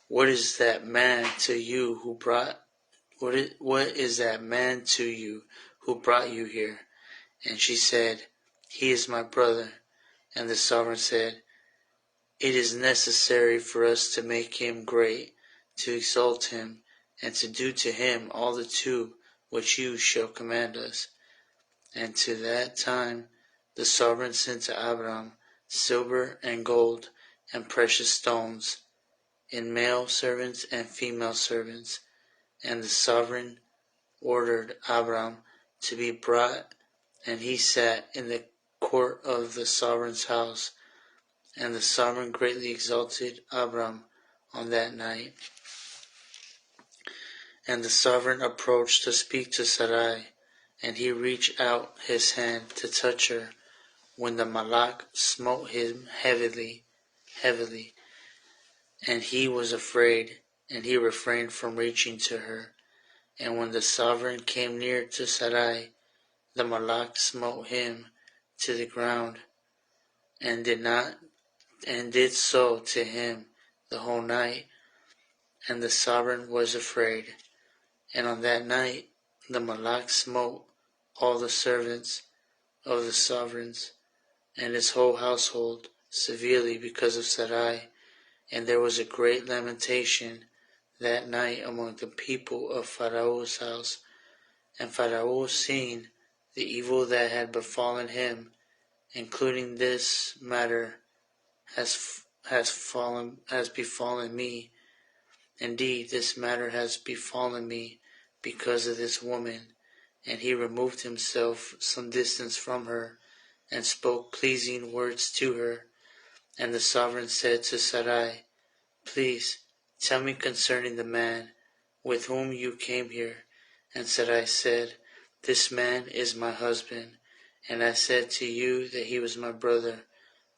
Speaker 1: What is that man to you who brought you here? And she said, He is my brother. And the sovereign said, It is necessary for us to make him great, to exalt him, and to do to him all the two which you shall command us. And to that time the sovereign sent to Abram silver and gold and precious stones, in male servants and female servants. And the sovereign ordered Abram to be brought, and he sat in the court of the sovereign's house. And the sovereign greatly exalted Abram on that night. And the sovereign approached to speak to Sarai, and he reached out his hand to touch her, when the Malak smote him heavily, and he was afraid, and he refrained from reaching to her. And when the sovereign came near to Sarai, the Malak smote him to the ground, and did so to him the whole night. And the sovereign was afraid. And on that night the Malak smote all the servants of the sovereigns and his whole household severely because of Sarai. And there was a great lamentation that night among the people of Pharaoh's house. And Pharaoh, seeing the evil that had befallen him, including this matter has befallen me. Indeed, this matter has befallen me because of this woman. And he removed himself some distance from her, and spoke pleasing words to her. And the sovereign said to Sarai, Please tell me concerning the man with whom you came here. And Sarai said, This man is my husband, and I said to you that he was my brother,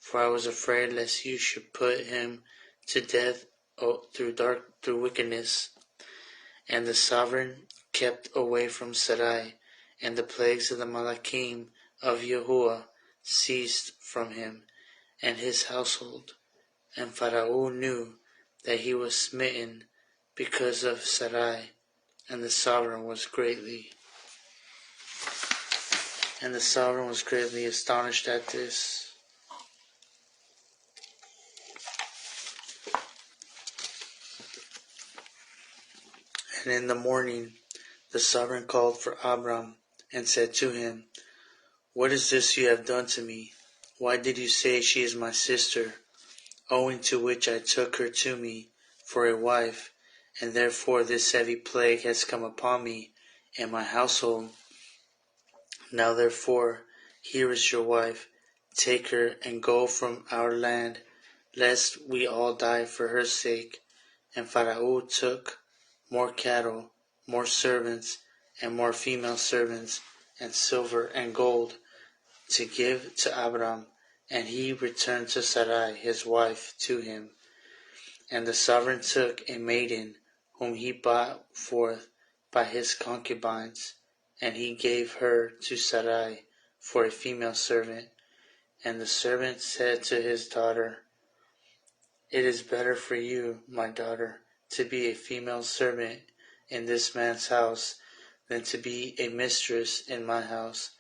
Speaker 1: for I was afraid lest you should put him to death through wickedness. And the sovereign kept away from Sarai, and the plagues of the Malakim of Yahuwah ceased from him and his household. And Pharaoh knew that he was smitten because of Sarai, and the sovereign was greatly astonished at this. And in the morning the sovereign called for Abram, and said to him, What is this you have done to me? Why did you say she is my sister, owing to which I took her to me for a wife, and therefore this heavy plague has come upon me and my household? Now therefore, here is your wife. Take her and go from our land, lest we all die for her sake. And Pharaoh took more cattle, more servants, and more female servants, and silver and gold, to give to Abram, and he returned to Sarai his wife to him. And the sovereign took a maiden whom he bought forth by his concubines, and he gave her to Sarai for a female servant. And the servant said to his daughter, It is better for you, my daughter, to be a female servant in this man's house than to be a mistress in my house,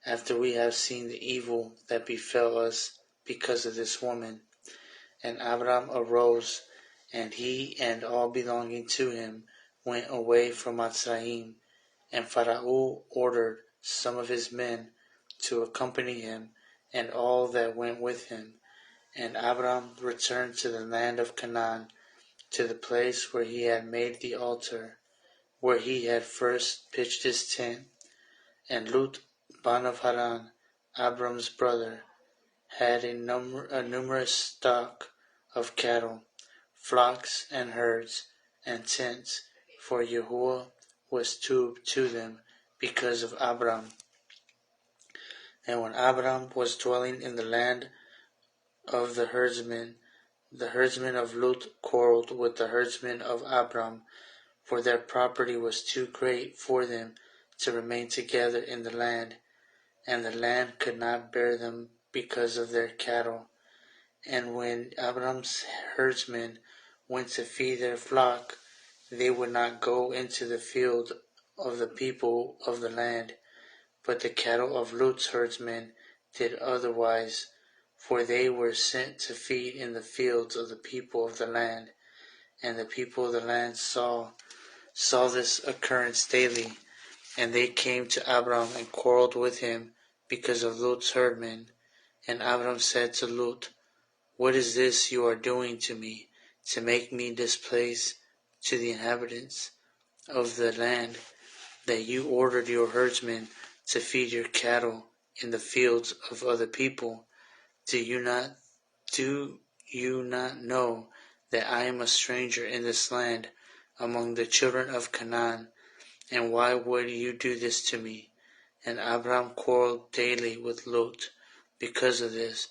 Speaker 1: after we have seen the evil that befell us because of this woman. And Abram arose, and he and all belonging to him went away from Natsraym. And Pharaoh ordered some of his men to accompany him, and all that went with him. And Abram returned to the land of Canaan, to the place where he had made the altar, where he had first pitched his tent. And Lut, son of Haran, Abram's brother, had a numerous stock of cattle, flocks and herds, and tents, for Yahuwah was to them because of Abram. And when Abram was dwelling in the land of the herdsmen of Lut quarreled with the herdsmen of Abram, for their property was too great for them to remain together in the land, and the land could not bear them because of their cattle. And when Abram's herdsmen went to feed their flock, they would not go into the field of the people of the land, but the cattle of Lut's herdsmen did otherwise, for they were sent to feed in the fields of the people of the land. And the people of the land saw this occurrence daily, and they came to Abram and quarreled with him because of Lut's herdmen. And Abram said to Lut, What is this you are doing to me, to make me displace to the inhabitants of the land, that you ordered your herdsmen to feed your cattle in the fields of other people? Do you not Do you not know that I am a stranger in this land among the children of Canaan? And why would you do this to me? And Abram quarreled daily with Lot because of this,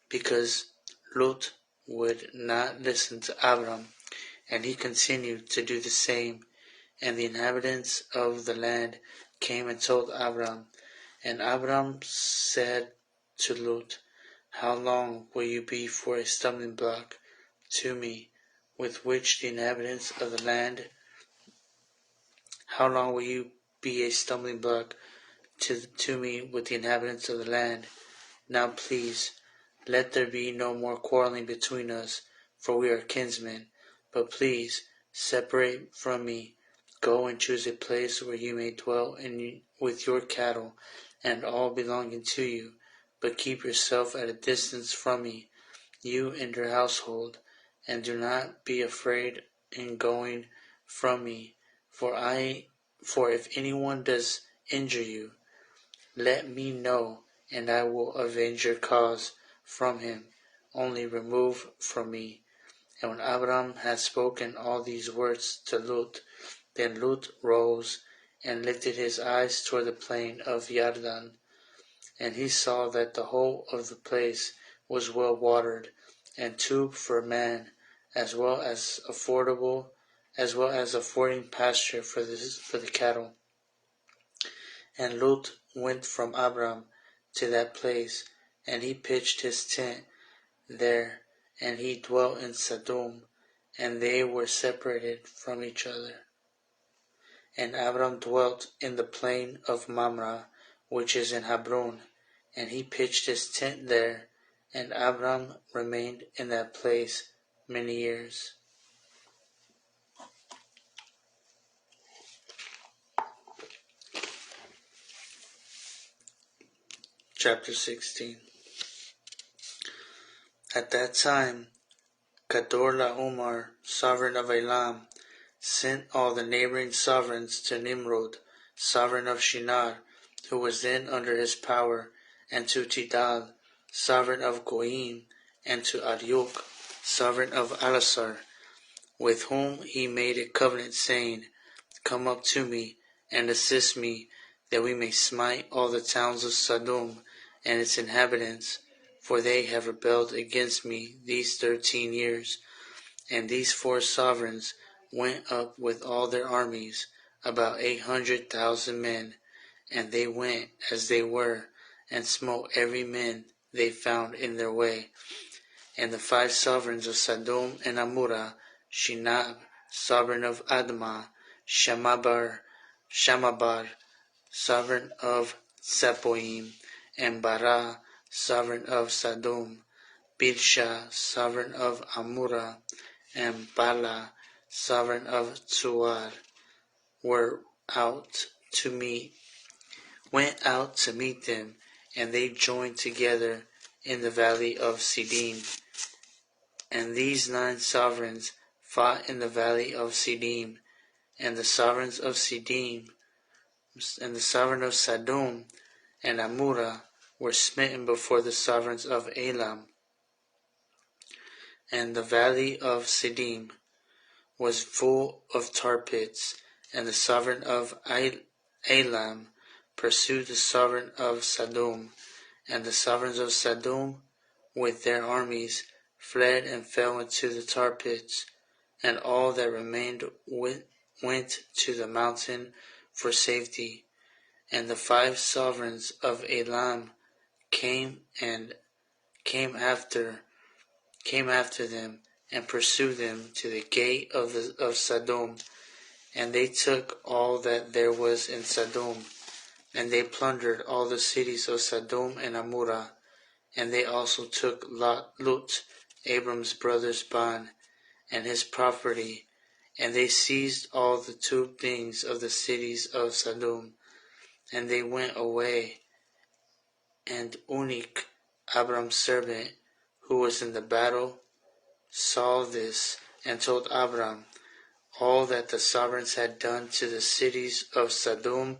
Speaker 1: because Lot would not listen to Abram, and he continued to do the same. And the inhabitants of the land came and told Abram. And Abram said to Lot, How long will you be for a stumbling block to me, with which the inhabitants of the land? How long will you be a stumbling block to me with the inhabitants of the land? Now please, let there be no more quarreling between us, for we are kinsmen. But please, separate from me. Go and choose a place where you may dwell with your cattle and all belonging to you, but keep yourself at a distance from me, you and your household, and do not be afraid in going from me. For if anyone does injure you, let me know, and I will avenge your cause from him. Only remove from me. And when Abram had spoken all these words to Lot, then Lot rose and lifted his eyes toward the plain of Yarden, and he saw that the whole of the place was well watered, and tube for man, as well as affording pasture for the cattle. And Lot went from Abram to that place, and he pitched his tent there, and he dwelt in Sodom, and they were separated from each other. And Abram dwelt in the plain of Mamre, which is in Hebron, and he pitched his tent there, and Abram remained in that place many years. Chapter 16. At that time, Kedorlaomer, sovereign of Elam, sent all the neighboring sovereigns to Nimrod, sovereign of Shinar, who was then under his power, and to Tidal, sovereign of Goyim, and to Arioch, sovereign of Elasar, with whom he made a covenant, saying, Come up to me, and assist me, that we may smite all the towns of Sodom and its inhabitants, for they have rebelled against me these 13 years. And these 4 sovereigns went up with all their armies, about 800,000 men, and they went as they were, and smote every man they found in their way. And the 5 sovereigns of Sodom and Amorah, Shinab, sovereign of Admah, Shamabar, sovereign of Sephoim, and Barah, sovereign of Sodom, Bilsha, sovereign of Amorah, and Bala, sovereign of Tzuar, went out to meet them, and they joined together in the valley of Siddim. And these 9 sovereigns fought in the valley of Siddim, and the sovereigns of Siddim, and the sovereign of Sodom and Amorah were smitten before the sovereigns of Elam. And the valley of Siddim was full of tar pits, and the sovereign of Elam pursued the sovereign of Sodom, and the sovereigns of Sodom with their armies fled and fell into the tar pits, and all that remained went to the mountain for safety. And the 5 sovereigns of Elam came after them, and pursued them to the gate of Sodom, and they took all that there was in Sodom, and they plundered all the cities of Sodom and Amorah, and they also took Lot, Abram's brother's bond, and his property, and they seized all the 2 things of the cities of Sodom, and they went away. And Unik, Abram's servant, who was in the battle, saw this, and told Abram all that the sovereigns had done to the cities of Sodom,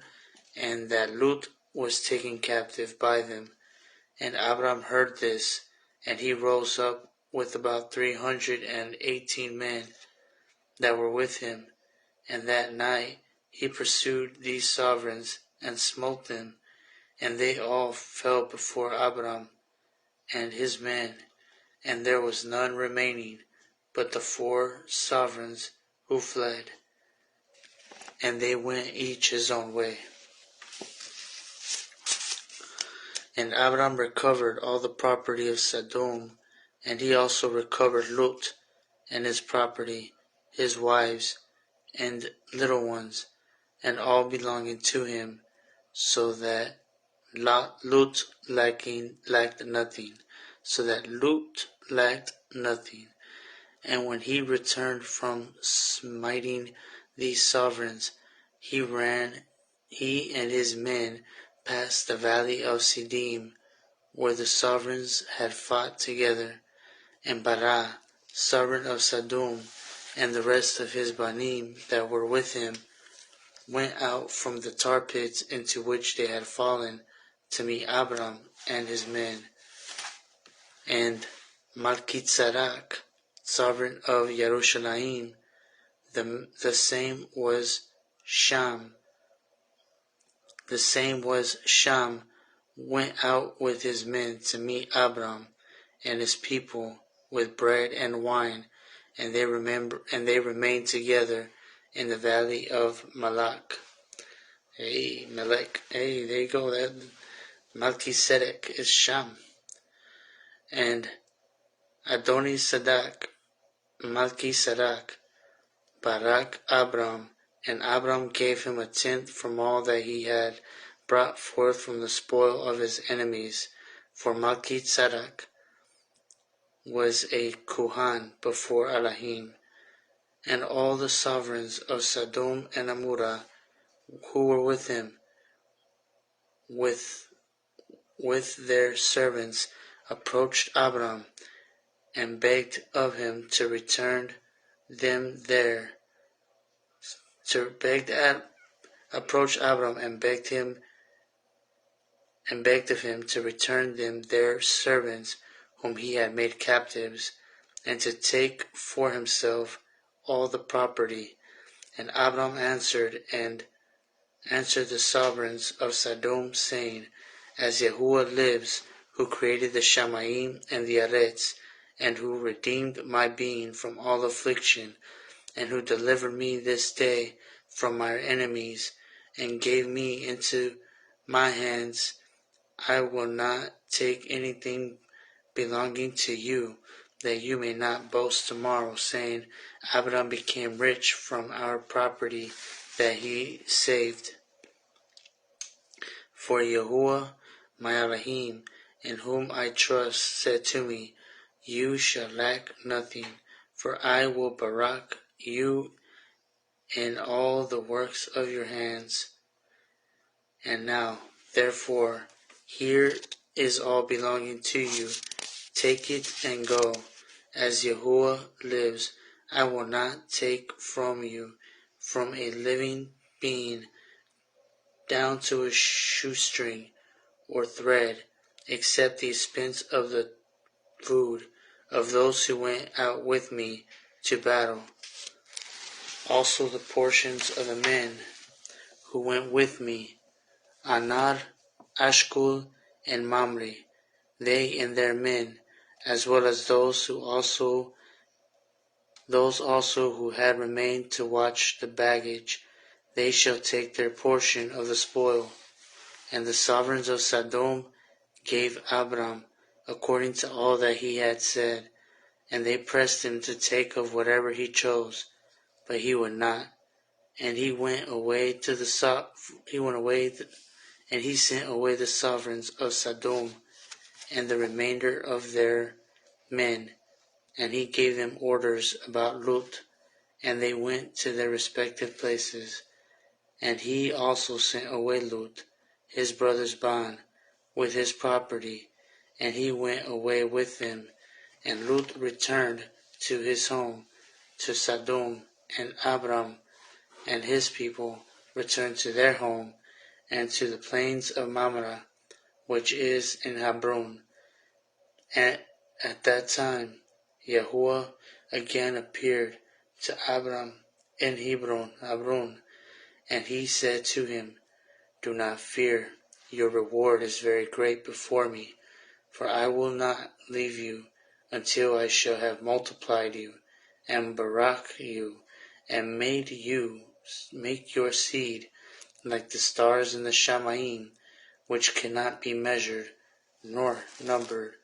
Speaker 1: and that Lot was taken captive by them. And Abram heard this, And he rose up with about 318 men that were with him, and that night he pursued these sovereigns and smote them, and they all fell before Abram and his men, and there was none remaining but the 4 sovereigns who fled, and they went each his own way. And Abram recovered all the property of Sodom, and he also recovered Lut and his property, his wives, and little ones, and all belonging to him, so that Lut lacked nothing. And when he returned from smiting these sovereigns, he and his men passed the valley of Siddim, where the sovereigns had fought together, and Bara, sovereign of Sodom, and the rest of his banim that were with him, went out from the tar pits into which they had fallen to meet Abram and his men. And Malkitzedek, sovereign of Yerushalayim, the same was Sham, went out with his men to meet Abram and his people with bread and wine, and they remained together in the valley of Melech. Melech. Hey, there you go. That Melchizedek is Sham. And Adonisedek, Melchizedek, Barak Abram, and Abram gave him a tenth from all that he had brought forth from the spoil of his enemies, for Melchizedek was a Kohan before ALAHYM. And all the sovereigns of Sodom and Amorah who were with him, with their servants, approached Abram and begged of him to return them their. Approached Abram and begged of him to return them their servants whom he had made captives, and to take for himself all the property. And Abram answered the sovereigns of Sodom, saying, As Yahuwah lives, who created the Shamayim and the Arets, and who redeemed my being from all affliction, and who delivered me this day from my enemies, and gave me into my hands, I will not take anything belonging to you, that you may not boast tomorrow, saying, Abram became rich from our property that he saved. For Yahuwah, my ALAHYM, in whom I trust, said to me, You shall lack nothing, for I will barak you in all the works of your hands. And now, therefore, here is all belonging to you. Take it and go. As Yahuwah lives, I will not take from you, from a living being, down to a shoestring or thread, except the expense of the food of those who went out with me to battle. Also the portions of the men who went with me, Anar, Ashkul, and Mamre, they and their men, as well as those also who had remained to watch the baggage, they shall take their portion of the spoil. And the sovereigns of Sodom gave Abram according to all that he had said, and they pressed him to take of whatever he chose, but he would not. And he sent away the sovereigns of Sodom and the remainder of their men, and he gave them orders about Lut, and they went to their respective places. And he also sent away Lut, his brother's bond, with his property, and he went away with them. And Lut returned to his home, to Sodom, and Abram and his people returned to their home, and to the plains of Mamre, which is in Hebron. At that time, Yahuwah again appeared to Abram in Hebron, and he said to him, "Do not fear, your reward is very great before me, for I will not leave you until I shall have multiplied you, and barak you, and make your seed like the stars in the Shamayim, which cannot be measured nor numbered.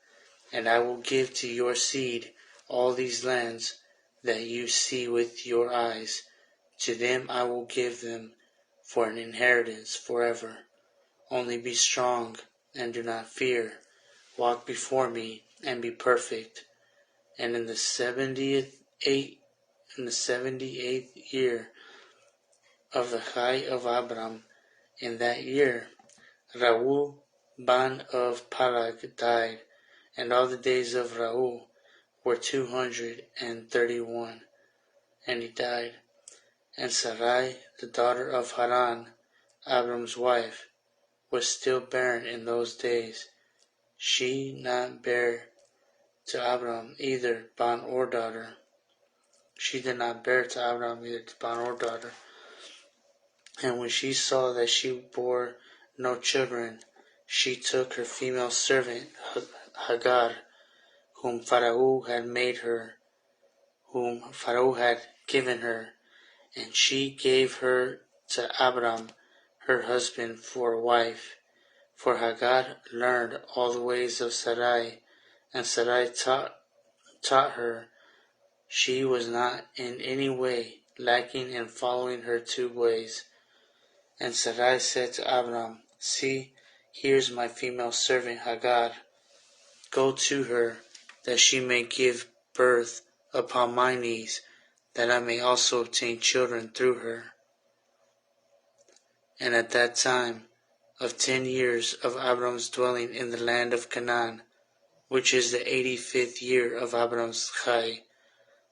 Speaker 1: And I will give to your seed all these lands that you see with your eyes. To them I will give them for an inheritance forever. Only be strong and do not fear. Walk before me and be perfect." And in the 78th year of the Chai of Abram, in that year, Reuel ban of Palag died, and all the days of Reuel were 231, and he died. And Sarai, the daughter of Haran, Abram's wife, was still barren in those days. She not bare to Abram either bond or daughter. She did not bear to Abram either bond or daughter. And when she saw that she bore no children, she took her female servant Hagar, whom Pharaoh had given her, and she gave her to Abram, her husband, for a wife. For Hagar learned all the ways of Sarai, and Sarai taught her. She was not in any way lacking in following her two ways. And Sarai said to Abram, "See, here's my female servant Hagar. Go to her, that she may give birth upon my knees, that I may also obtain children through her." And at that time of 10 years of Abram's dwelling in the land of Canaan, which is the 85th year of Abram's Chai,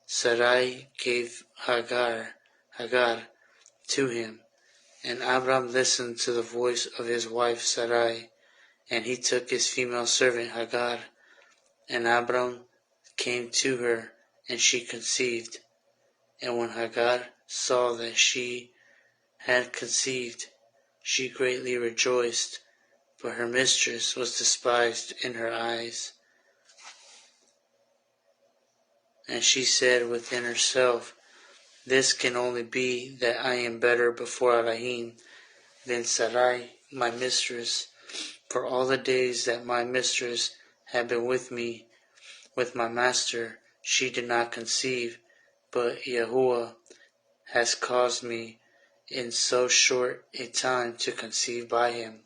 Speaker 1: Sarai gave Hagar to him, and Abram listened to the voice of his wife Sarai, and he took his female servant Hagar, and Abram came to her, and she conceived. And when Hagar saw that she had conceived, she greatly rejoiced, but her mistress was despised in her eyes. And she said within herself, "This can only be that I am better before ALAHYM than Sarai my mistress, for all the days that my mistress had been with me, with my master, she did not conceive, but Yahuwah has caused me in so short a time to conceive by him."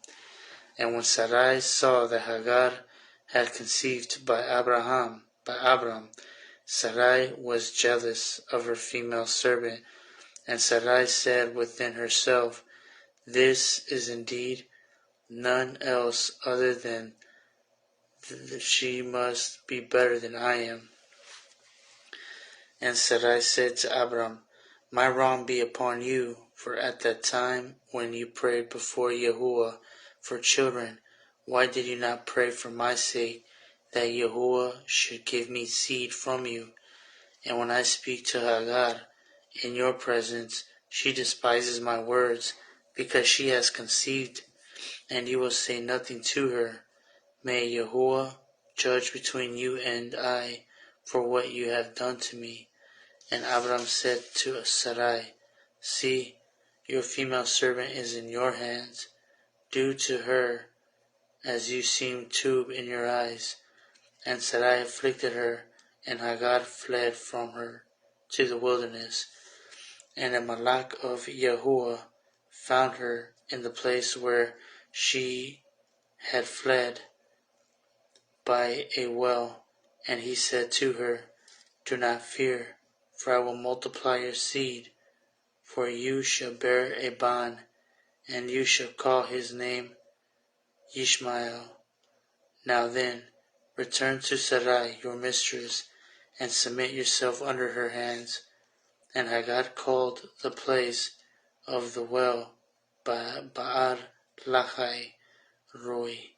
Speaker 1: And when Sarai saw that Hagar had conceived by Abram, Sarai was jealous of her female servant, and Sarai said within herself, "This is indeed none else other than she must be better than I am." And Sarai said to Abram, "My wrong be upon you, for at that time when you prayed before Yahuwah for children, why did you not pray for my sake, that Yahuwah should give me seed from you? And when I speak to Hagar in your presence, she despises my words, because she has conceived, and you will say nothing to her. May Yahuwah judge between you and I for what you have done to me." And Abram said to Sarai, "See, your female servant is in your hands. Do to her as you seem tube in your eyes." And Sarai afflicted her, and Hagar fled from her to the wilderness. And a malach of Yahuwah found her in the place where she had fled by a well, and he said to her, "Do not fear, for I will multiply your seed, for you shall bear a bond, and you shall call his name Ishmael. Now then, return to Sarai your mistress, and submit yourself under her hands." And Hagar called the place of the well Ba'ar Lahai Roi.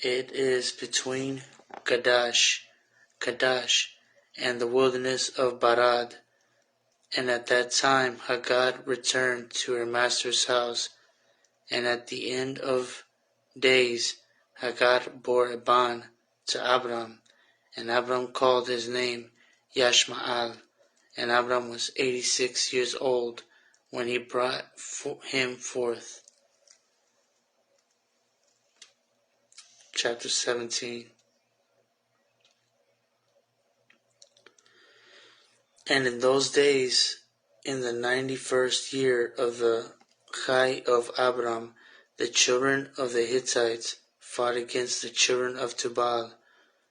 Speaker 1: It is between Kadash, and the wilderness of Barad. And at that time Hagar returned to her master's house, and at the end of days Hagar bore a bond to Abram, and Abram called his name Yashmael, and Abram was 86 years old when he brought him forth. Chapter 17. And in those days, in the 91st year of the Chai of Abram, the children of the Hittites fought against the children of Tubal.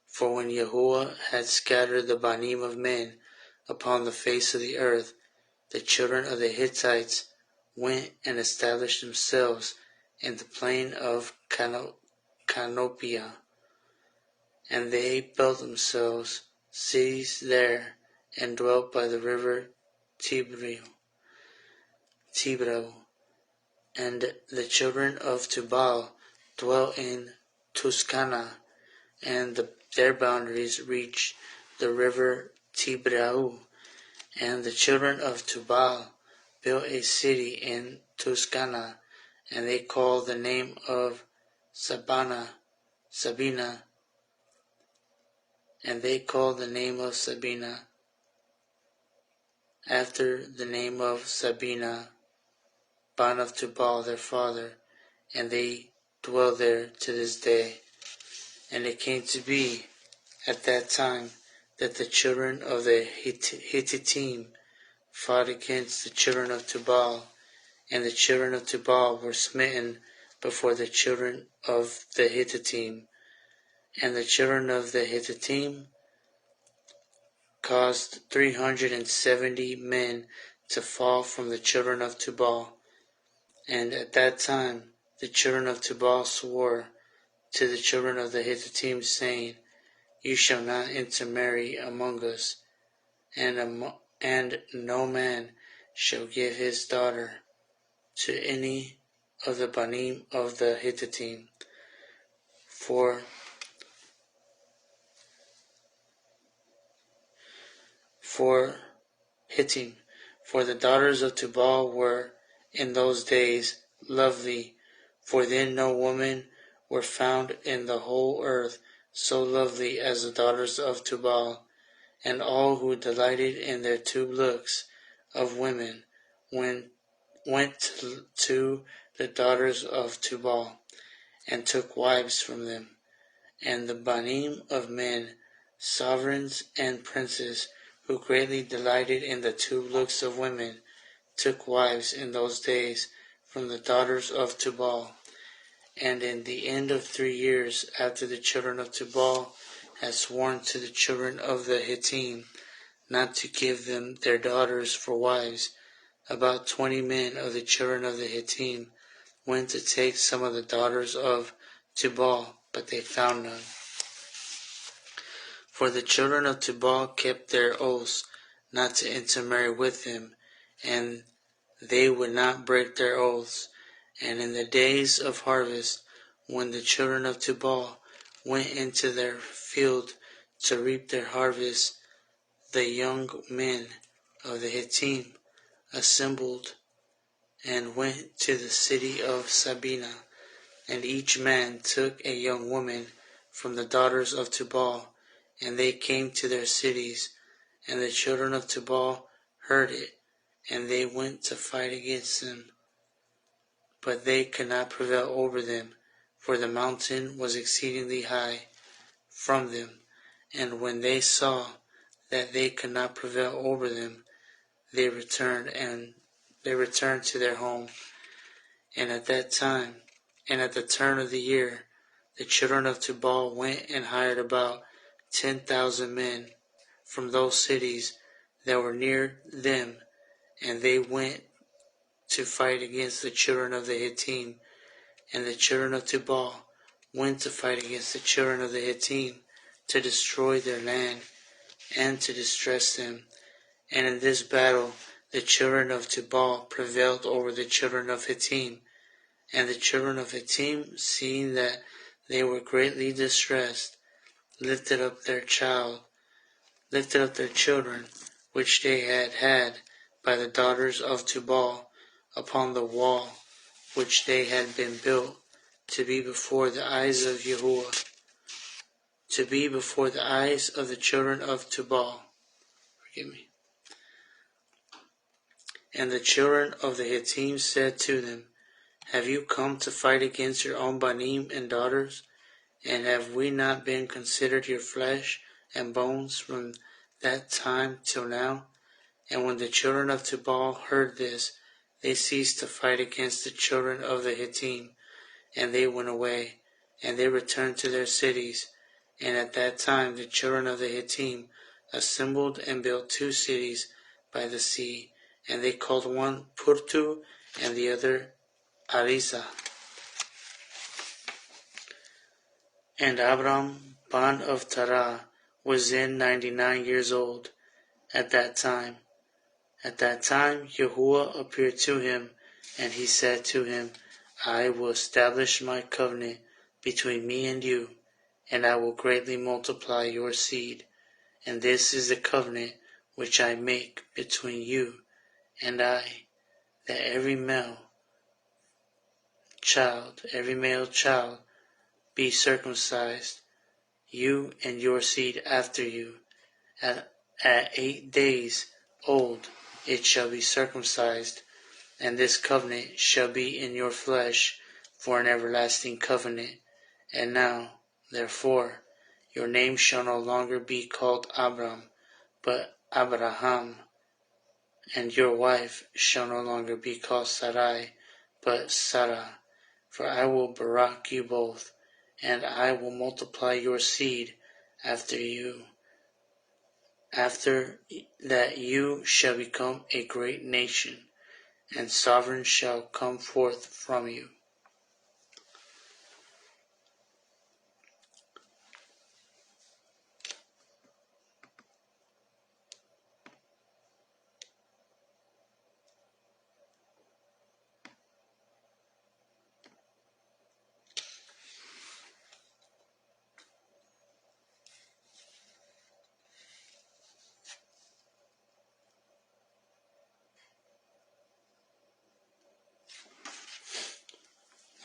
Speaker 1: For when Yahuwah had scattered the Banim of men upon the face of the earth, the children of the Hittites went and established themselves in the plain of Canopia, and they built themselves cities there, and dwelt by the river Tibro. And the children of Tubal dwelt in Tuscana, and their boundaries reached the river Tibrau. And the children of Tubal built a city in Tuscana, and they called the name of Sabina, and they called the name of Sabina after the name of Sabina, born of Tubal their father, and they dwell there to this day. And it came to be at that time that the children of the Hittim fought against the children of Tubal, and the children of Tubal were smitten before the children of the Hittim. And the children of the Hittim caused 370 men to fall from the children of Tubal. And at that time the children of Tubal swore to the children of the Hittim, saying, You shall not intermarry among us, and no man shall give his daughter to any of the Banim of the Hittim. For the daughters of Tubal were in those days lovely, for then no woman were found in the whole earth so lovely as the daughters of Tubal. And all who delighted in their two looks of women went to the daughters of Tubal, and took wives from them. And the Banim of men, sovereigns and princes, who greatly delighted in the two looks of women, took wives in those days from the daughters of Tubal. And in the end of 3 years after the children of Tubal had sworn to the children of the Hittim not to give them their daughters for wives, about 20 men of the children of the Hittim went to take some of the daughters of Tubal, but they found none. For the children of Tubal kept their oaths not to intermarry with him, and they would not break their oaths. And in the days of harvest, when the children of Tubal went into their field to reap their harvest, the young men of the Hittim assembled and went to the city of Sabina, and each man took a young woman from the daughters of Tubal, and they came to their cities. And the children of Tubal heard it, and they went to fight against them. But they could not prevail over them, for the mountain was exceedingly high from them. And when they saw that they could not prevail over them, they returned to their home. And at that time, and at the turn of the year, the children of Tubal went and hired about 10,000 men from those cities that were near them, and they went to fight against the children of the Hittim. And the children of Tubal went to fight against the children of the Hittim to destroy their land and to distress them. And in this battle the children of Tubal prevailed over the children of Hittim. And the children of Hittim, seeing that they were greatly distressed, lifted up their children, which they had had by the daughters of Yubal, upon the wall which they had been built, to be before the eyes of Yahuwah, to be before the eyes of the children of Yubal. Forgive me. And the children of the Hittim said to them, Have you come to fight against your own banim and daughters? And have we not been considered your flesh and bones from that time till now? And when the children of Yubal heard this, they ceased to fight against the children of the Hittim, and they went away, and they returned to their cities. And at that time the children of the Hittim assembled and built 2 cities by the sea, and they called one Purtu and the other Arisa. And Abram, Ban of Terah, was then 99 years old at that time. At that time Yahuwah appeared to him, and he said to him, I will establish my covenant between me and you, and I will greatly multiply your seed. And this is the covenant which I make between you and I, that every male child be circumcised, you and your seed after you. At 8 days old it shall be circumcised, and this covenant shall be in your flesh for an everlasting covenant. And now, therefore, your name shall no longer be called Abram, but Abraham, and your wife shall no longer be called Sarai, but Sarah. For I will barak you both, and I will multiply your seed after you. After that you shall become a great nation, and sovereigns shall come forth from you.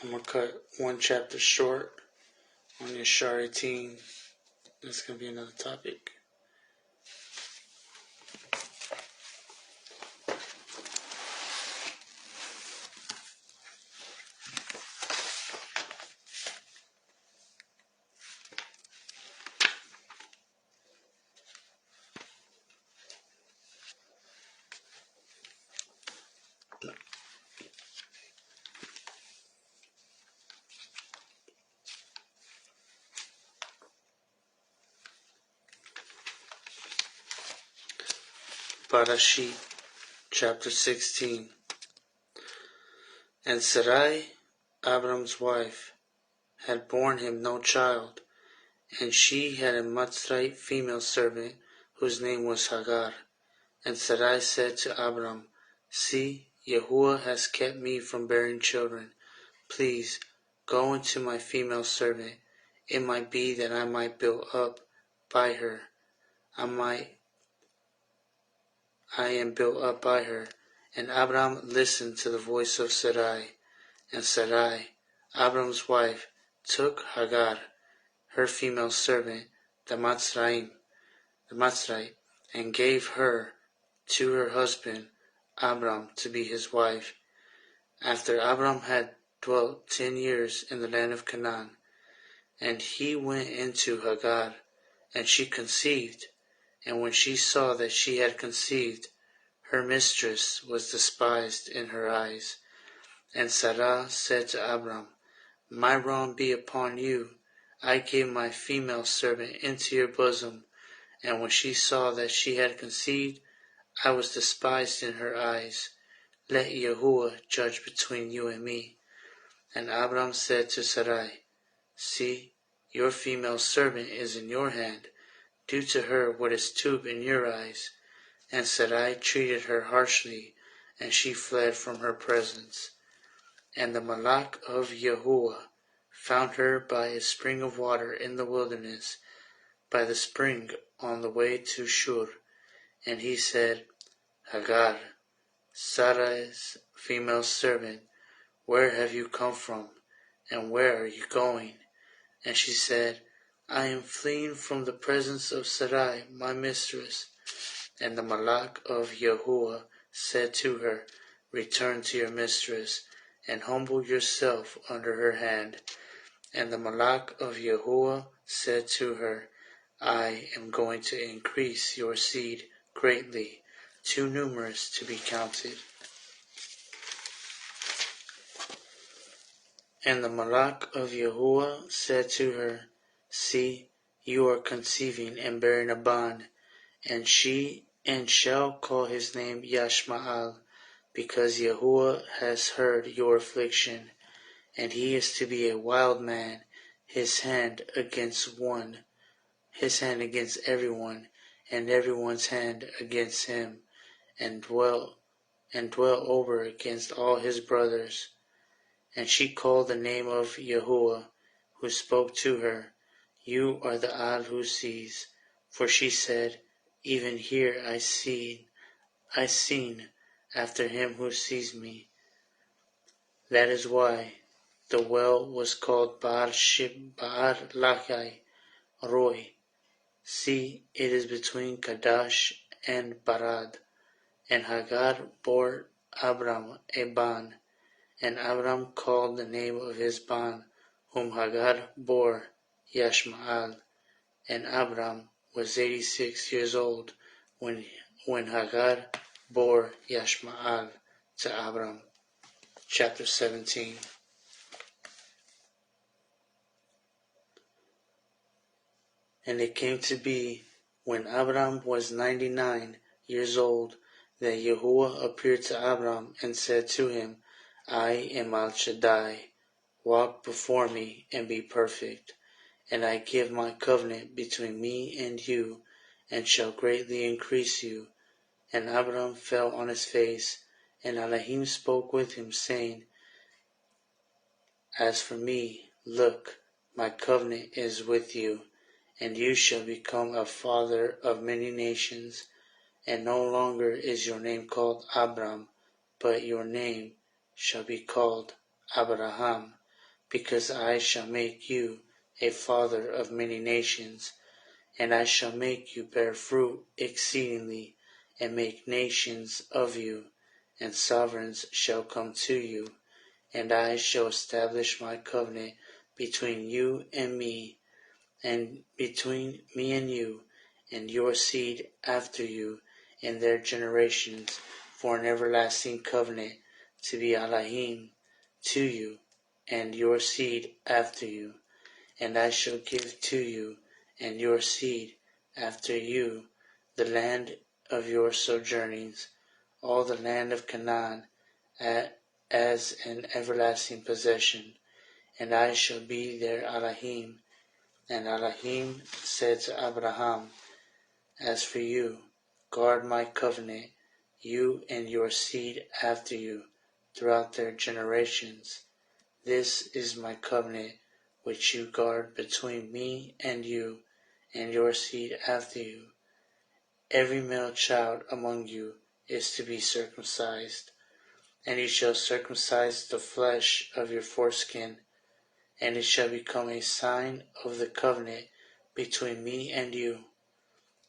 Speaker 1: I'm going to cut one chapter short on Yashar 18. That's going to be another topic. Barashyt Ch.16. And Sarai, Abram's wife, had borne him no child, and she had a Natsraym female servant, whose name was Hagar. And Sarai said to Abram, See, Yahuwah has kept me from bearing children. Please, go into my female servant. It might be that I might build up by her. I am built up by her. And Abram listened to the voice of Sarai. And Sarai, Abram's wife, took Hagar, her female servant, the Natsraym, and gave her to her husband Abram to be his wife. After Abram had dwelt 10 years in the land of Canaan, and he went into Hagar, and she conceived. And when she saw that she had conceived, her mistress was despised in her eyes. And Sarah said to Abram, My wrong be upon you. I gave my female servant into your bosom, and when she saw that she had conceived, I was despised in her eyes. Let Yahuwah judge between you and me. And Abram said to Sarai, See, your female servant is in your hand. Do to her what is tube in your eyes. And Sarai treated her harshly, and she fled from her presence. And the Malach of Yahuwah found her by a spring of water in the wilderness. by the spring on the way to Shur. And he said, Hagar, Sarai's female servant, where have you come from, and where are you going? And she said, I am fleeing from the presence of Sarai, my mistress. And the Malak of Yahuwah said to her, Return to your mistress, and humble yourself under her hand. And the Malak of Yahuwah said to her, I am going to increase your seed greatly, too numerous to be counted. And the Malak of Yahuwah said to her, See, you are conceiving and bearing a bond, and shall call his name Yashmael, because Yahuwah has heard your affliction, and he is to be a wild man, his hand against everyone, and everyone's hand against him, and dwell over against all his brothers. And she called the name of Yahuwah, who spoke to her, You are the Al who sees. For she said, Even here I seen after him who sees me. That is why the well was called Barashyt Roy. See, it is between Kadesh and Barad. And Hagar bore Abram a bond, and Abram called the name of his bond, whom Hagar bore, Yashmael. And Abram was 86 years old when Hagar bore Yashmael to Abram. Chapter 17. And it came to be, when Abram was 99 years old, that Yahuwah appeared to Abram and said to him, I am El Shaddai. Walk before me and be perfect. And I give my covenant between me and you, and shall greatly increase you. And Abram fell on his face, and ALAHYM spoke with him, saying, As for me, look, my covenant is with you, and you shall become a father of many nations. And no longer is your name called Abram, but your name shall be called Abraham, because I shall make you a father of many nations, and I shall make you bear fruit exceedingly, and make nations of you, and sovereigns shall come to you, and I shall establish my covenant between you and me, and between me and you, and your seed after you, in their generations, for an everlasting covenant, to be ALAHYM to you, and your seed after you. And I shall give to you, and your seed after you, the land of your sojournings, all the land of Canaan, as an everlasting possession, and I shall be their ALAHYM. And ALAHYM said to Abraham, As for you, guard my covenant, you and your seed after you, throughout their generations. This is my covenant which you guard between me and you, and your seed after you. Every male child among you is to be circumcised, and you shall circumcise the flesh of your foreskin, and it shall become a sign of the covenant between me and you.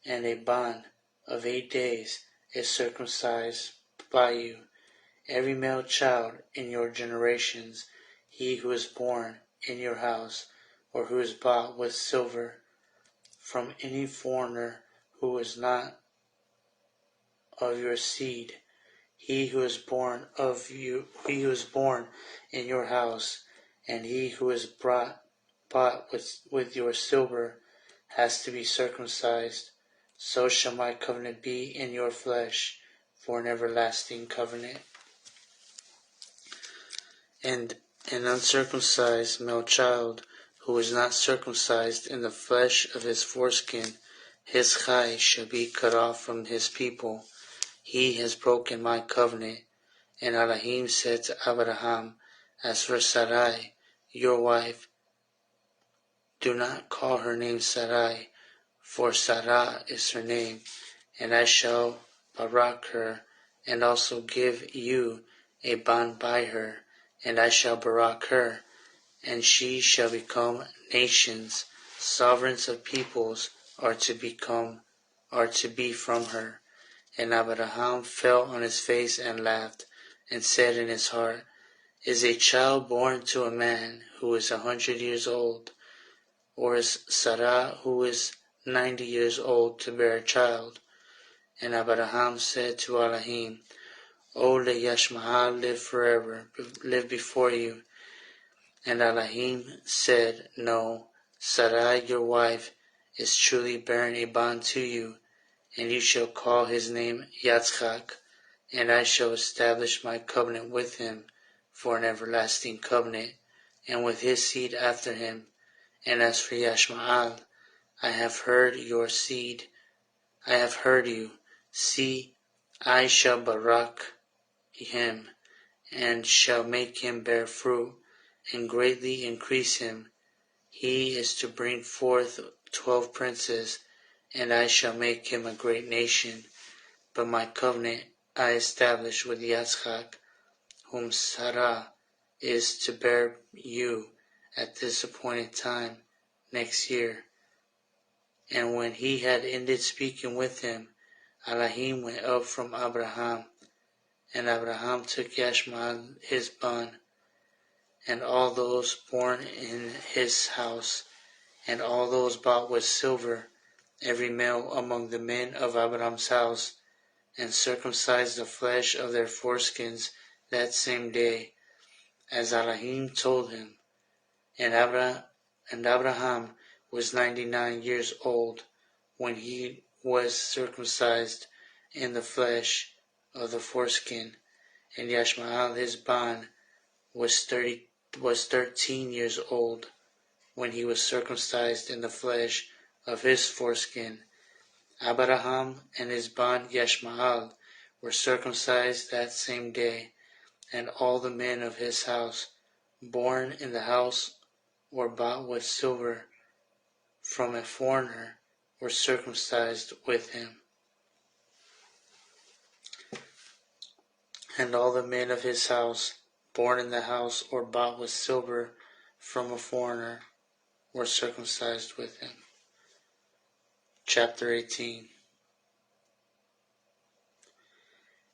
Speaker 1: And a bond of 8 days is circumcised by you, every male child in your generations, he who is born in your house, or who is bought with silver, from any foreigner who is not of your seed, he who is born of you, he who is born in your house, and he who is bought with your silver, has to be circumcised. So shall my covenant be in your flesh, for an everlasting covenant. And an uncircumcised male child, who is not circumcised in the flesh of his foreskin, his chai shall be cut off from his people. He has broken my covenant. And ALAHYM said to Abraham, As for Sarai, your wife, do not call her name Sarai, for Sarah is her name, and I shall barak her, and also give you a bond by her, and I shall barak her, and she shall become nations, sovereigns of peoples are to be from her. And Abraham fell on his face and laughed, and said in his heart, Is a child born to a man who is 100 years old, or is Sarah who is 90 years old to bear a child? And Abraham said to ALAHYM, O let Yashmael live forever, live before you. And ALAHYM said, No, Sarai your wife is truly bearing a bond to you, and you shall call his name Yitzchak, and I shall establish my covenant with him for an everlasting covenant, and with his seed after him. And as for Yashmael, I have heard your seed, I have heard you. See, I shall barak him, and shall make him bear fruit, and greatly increase him. He is to bring forth 12 princes, and I shall make him a great nation. But my covenant I establish with Yitzchak, whom Sarah is to bear you at this appointed time next year. And when he had ended speaking with him, ALAHYM went up from Abraham, and Abraham took Yashmael his bond, and all those born in his house, and all those bought with silver, every male among the men of Abraham's house, and circumcised the flesh of their foreskins that same day, as ALAHYM told him. And Abraham was 99 years old when he was circumcised in the flesh of the foreskin, and Yashmael his bond was 13 years old when he was circumcised in the flesh of his foreskin. Abraham and his bond Yashmael were circumcised that same day, and all the men of his house, born in the house or bought with silver from a foreigner, were circumcised with him. And all the men of his house, born in the house or bought with silver from a foreigner, were circumcised with him. Chapter 18.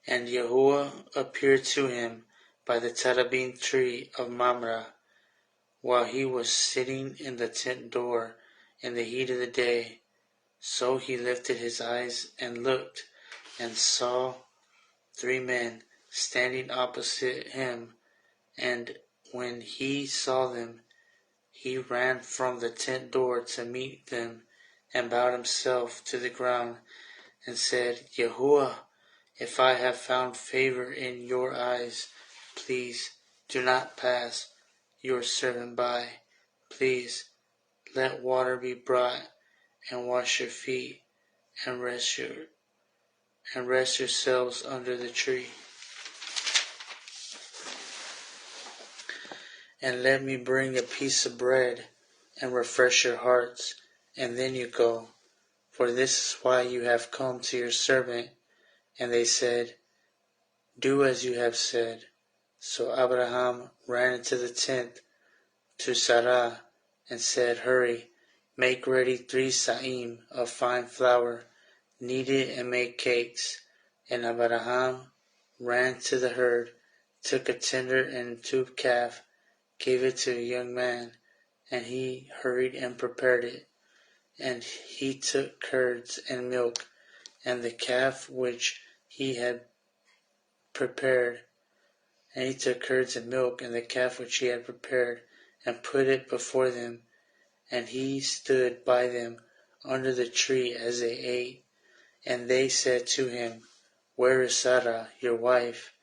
Speaker 1: And Yahuwah appeared to him by the terebinth tree of Mamre, while he was sitting in the tent door in the heat of the day. So he lifted his eyes and looked, and saw 3 men standing opposite him. And when he saw them, he ran from the tent door to meet them, and bowed himself to the ground, and said, Yahuwah, if I have found favor in your eyes, please do not pass your servant by. Please let water be brought, and wash your feet, and rest yourselves under the tree. And let me bring a piece of bread, and refresh your hearts, and then you go. For this is why you have come to your servant. And they said, Do as you have said. So Abraham ran into the tent to Sarah, and said, Hurry, make ready 3 sa'im of fine flour, knead it and make cakes. And Abraham ran to the herd, took a tender and 2 calf, gave it to a young man, and he hurried and prepared it. And he took curds and milk, and the calf which he had prepared, and put it before them, and he stood by them under the tree as they ate. And they said to him, Where is Sarah, your wife?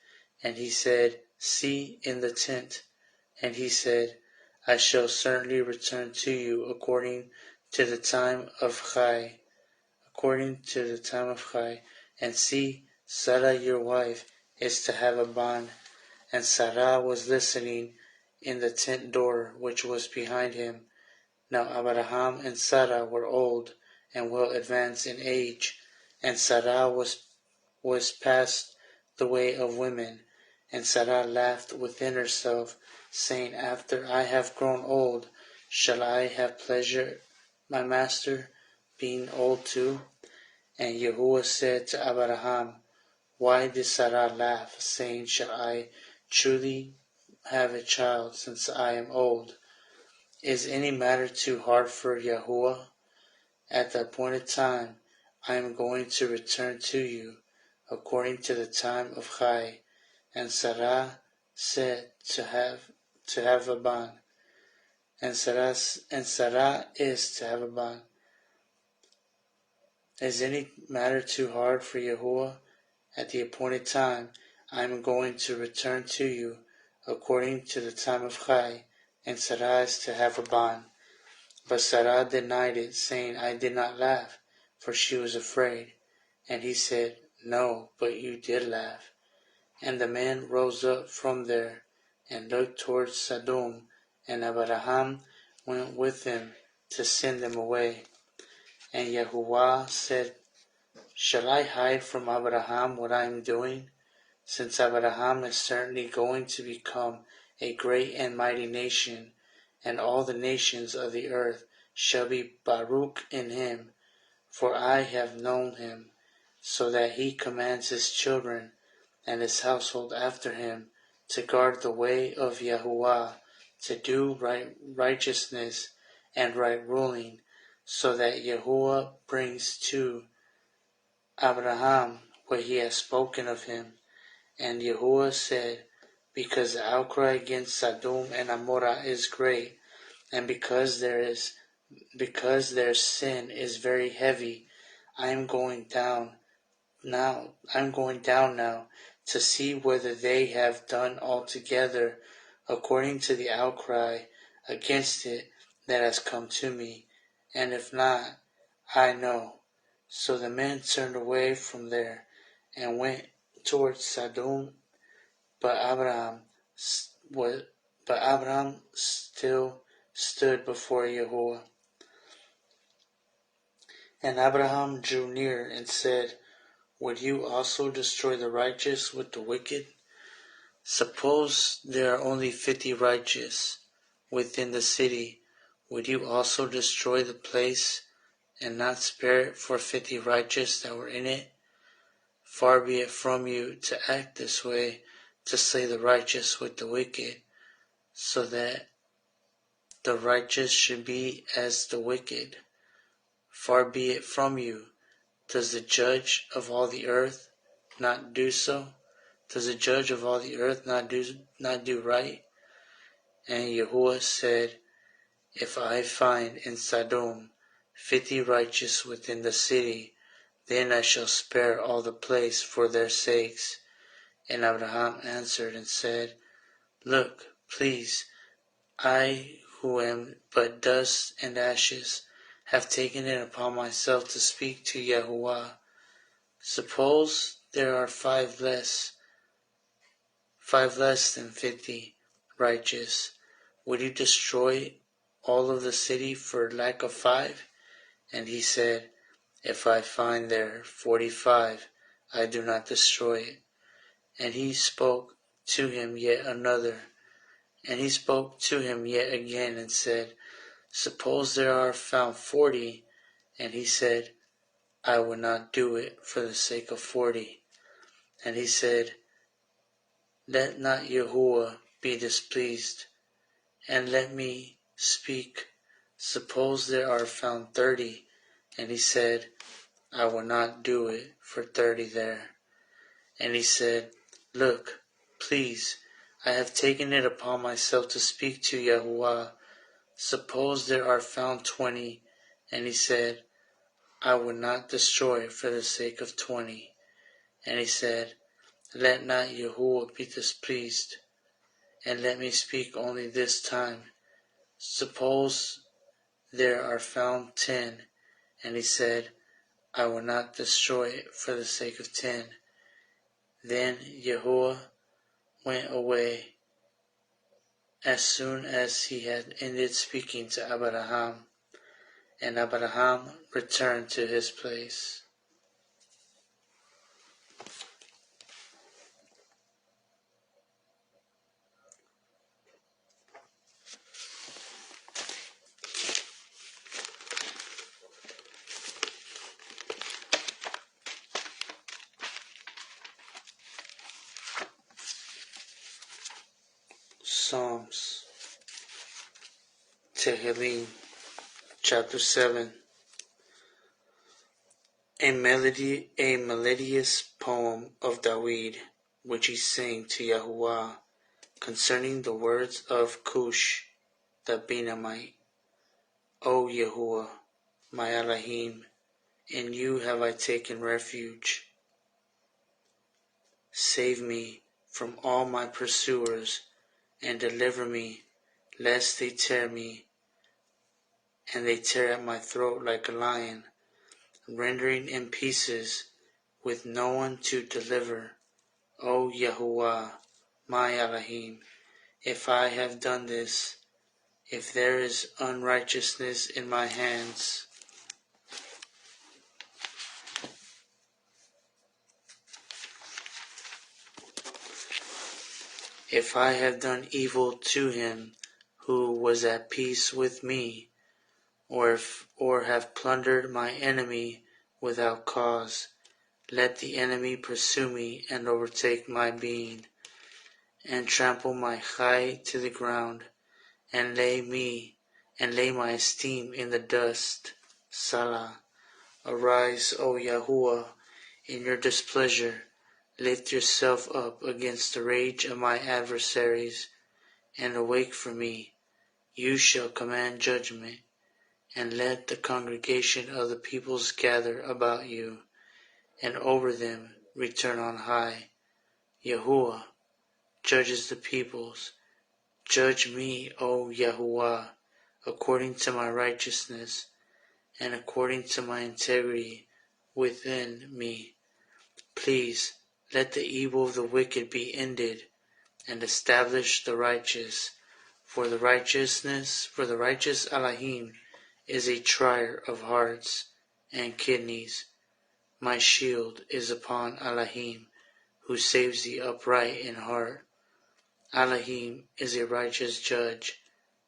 Speaker 1: And he said, See, in the tent. And he said, I shall certainly return to you according to the time of Chai. And see, Sarah your wife is to have a bond. And Sarah was listening in the tent door which was behind him. Now Abraham and Sarah were old, and well advanced in age, and Sarah was past the way of women. And Sarah laughed within herself, saying, After I have grown old, shall I have pleasure, my master, being old too? And Yahuwah said to Abraham, Why did Sarah laugh, saying, Shall I truly have a child, since I am old? Is any matter too hard for Yahuwah? At the appointed time, I am going to return to you, according to the time of Chai. And Sarah said to have a bond, and Sarah is to have a bond. Is any matter too hard for Yahuwah? At the appointed time, I am going to return to you, according to the time of Chai, and Sarah is to have a bond. But Sarah denied it, saying, I did not laugh, for she was afraid. And he said, No, but you did laugh. And the man rose up from there, and looked towards Sodom, and Abraham went with him to send them away. And Yahuwah said, Shall I hide from Abraham what I am doing? Since Abraham is certainly going to become a great and mighty nation, and all the nations of the earth shall be Baruch in him, for I have known him, so that he commands his children and his household after him to guard the way of Yahuwah, to do righteousness and right ruling, so that Yahuwah brings to Abraham what he has spoken of him. And Yahuwah said, Because the outcry against Sodom and Amorah is great, and because their sin is very heavy, I am going down now to see whether they have done altogether according to the outcry against it that has come to me, and if not, I know. So the men turned away from there and went towards Sodom, but Abraham still stood before Yahuwah. And Abraham drew near and said, Would you also destroy the righteous with the wicked? Suppose there are only 50 righteous within the city. Would you also destroy the place and not spare it for 50 righteous that were in it? Far be it from you to act this way, to slay the righteous with the wicked, so that the righteous should be as the wicked. Far be it from you. Does the judge of all the earth not do so? Does the judge of all the earth not do right? And Yahuwah said, If I find in Sodom 50 righteous within the city, then I shall spare all the place for their sakes. And Abraham answered and said, Look, please, I who am but dust and ashes, have taken it upon myself to speak to Yahuwah. Suppose there are five less than 50 righteous. Would you destroy all of the city for lack of 5? And he said, If I find there 45, I do not destroy it. And he spoke to him yet another. And he spoke to him yet again and said, Suppose there are found 40. And he said, I will not do it for the sake of 40. And he said, Let not Yahuwah be displeased, and let me speak. Suppose there are found 30. And he said, I will not do it for 30 there. And he said, Look, please, I have taken it upon myself to speak to Yahuwah. Suppose there are found 20. And he said, I will not destroy it for the sake of 20. And he said, Let not Yahuwah be displeased, and let me speak only this time. Suppose there are found 10. And he said, I will not destroy it for the sake of 10. Then Yahuwah went away as soon as he had ended speaking to Abraham. And Abraham returned to his place. Psalms, Tehillim, chapter 7. A melodious poem of David, which he sang to Yahuwah, concerning the words of Cush the Benamite. O Yahuwah, my ALAHYM, in you have I taken refuge. Save me from all my pursuers, and deliver me, lest they tear me, and they tear at my throat like a lion, rendering in pieces, with no one to deliver. O Yahuwah, my ALAHYM, if I have done this, if there is unrighteousness in my hands, if I have done evil to him who was at peace with me, or have plundered my enemy without cause, let the enemy pursue me and overtake my being, and trample my chai to the ground, and lay my esteem in the dust. Salah. Arise, O Yahuwah, in your displeasure. Lift yourself up against the rage of my adversaries, and awake for me. You shall command judgment, and let the congregation of the peoples gather about you, and over them return on high. Yahuwah judges the peoples. Judge me, O Yahuwah, according to my righteousness, and according to my integrity within me. Please let the evil of the wicked be ended, and establish the righteous. For the righteous ALAHYM is a trier of hearts and kidneys. My shield is upon ALAHYM, who saves the upright in heart. ALAHYM is a righteous judge,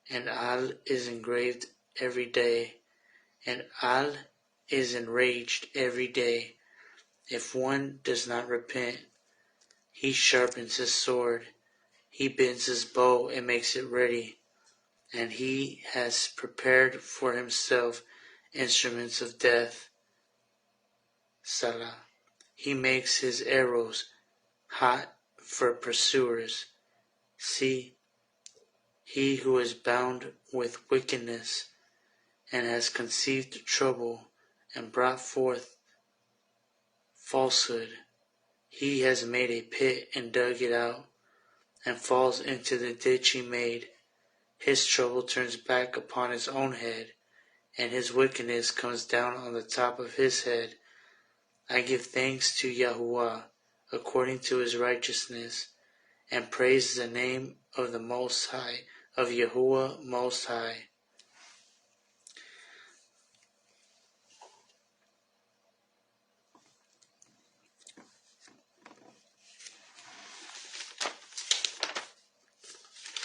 Speaker 1: and Al is engraved every day, and Al is enraged every day. If one does not repent, he sharpens his sword, he bends his bow and makes it ready, and he has prepared for himself instruments of death. Salah. He makes his arrows hot for pursuers. See, he who is bound with wickedness, and has conceived trouble, and brought forth falsehood, he has made a pit and dug it out, and falls into the ditch he made. His trouble turns back upon his own head, and his wickedness comes down on the top of his head. I give thanks to Yahuwah according to his righteousness, and praise the name of the Most High, of Yahuwah Most High.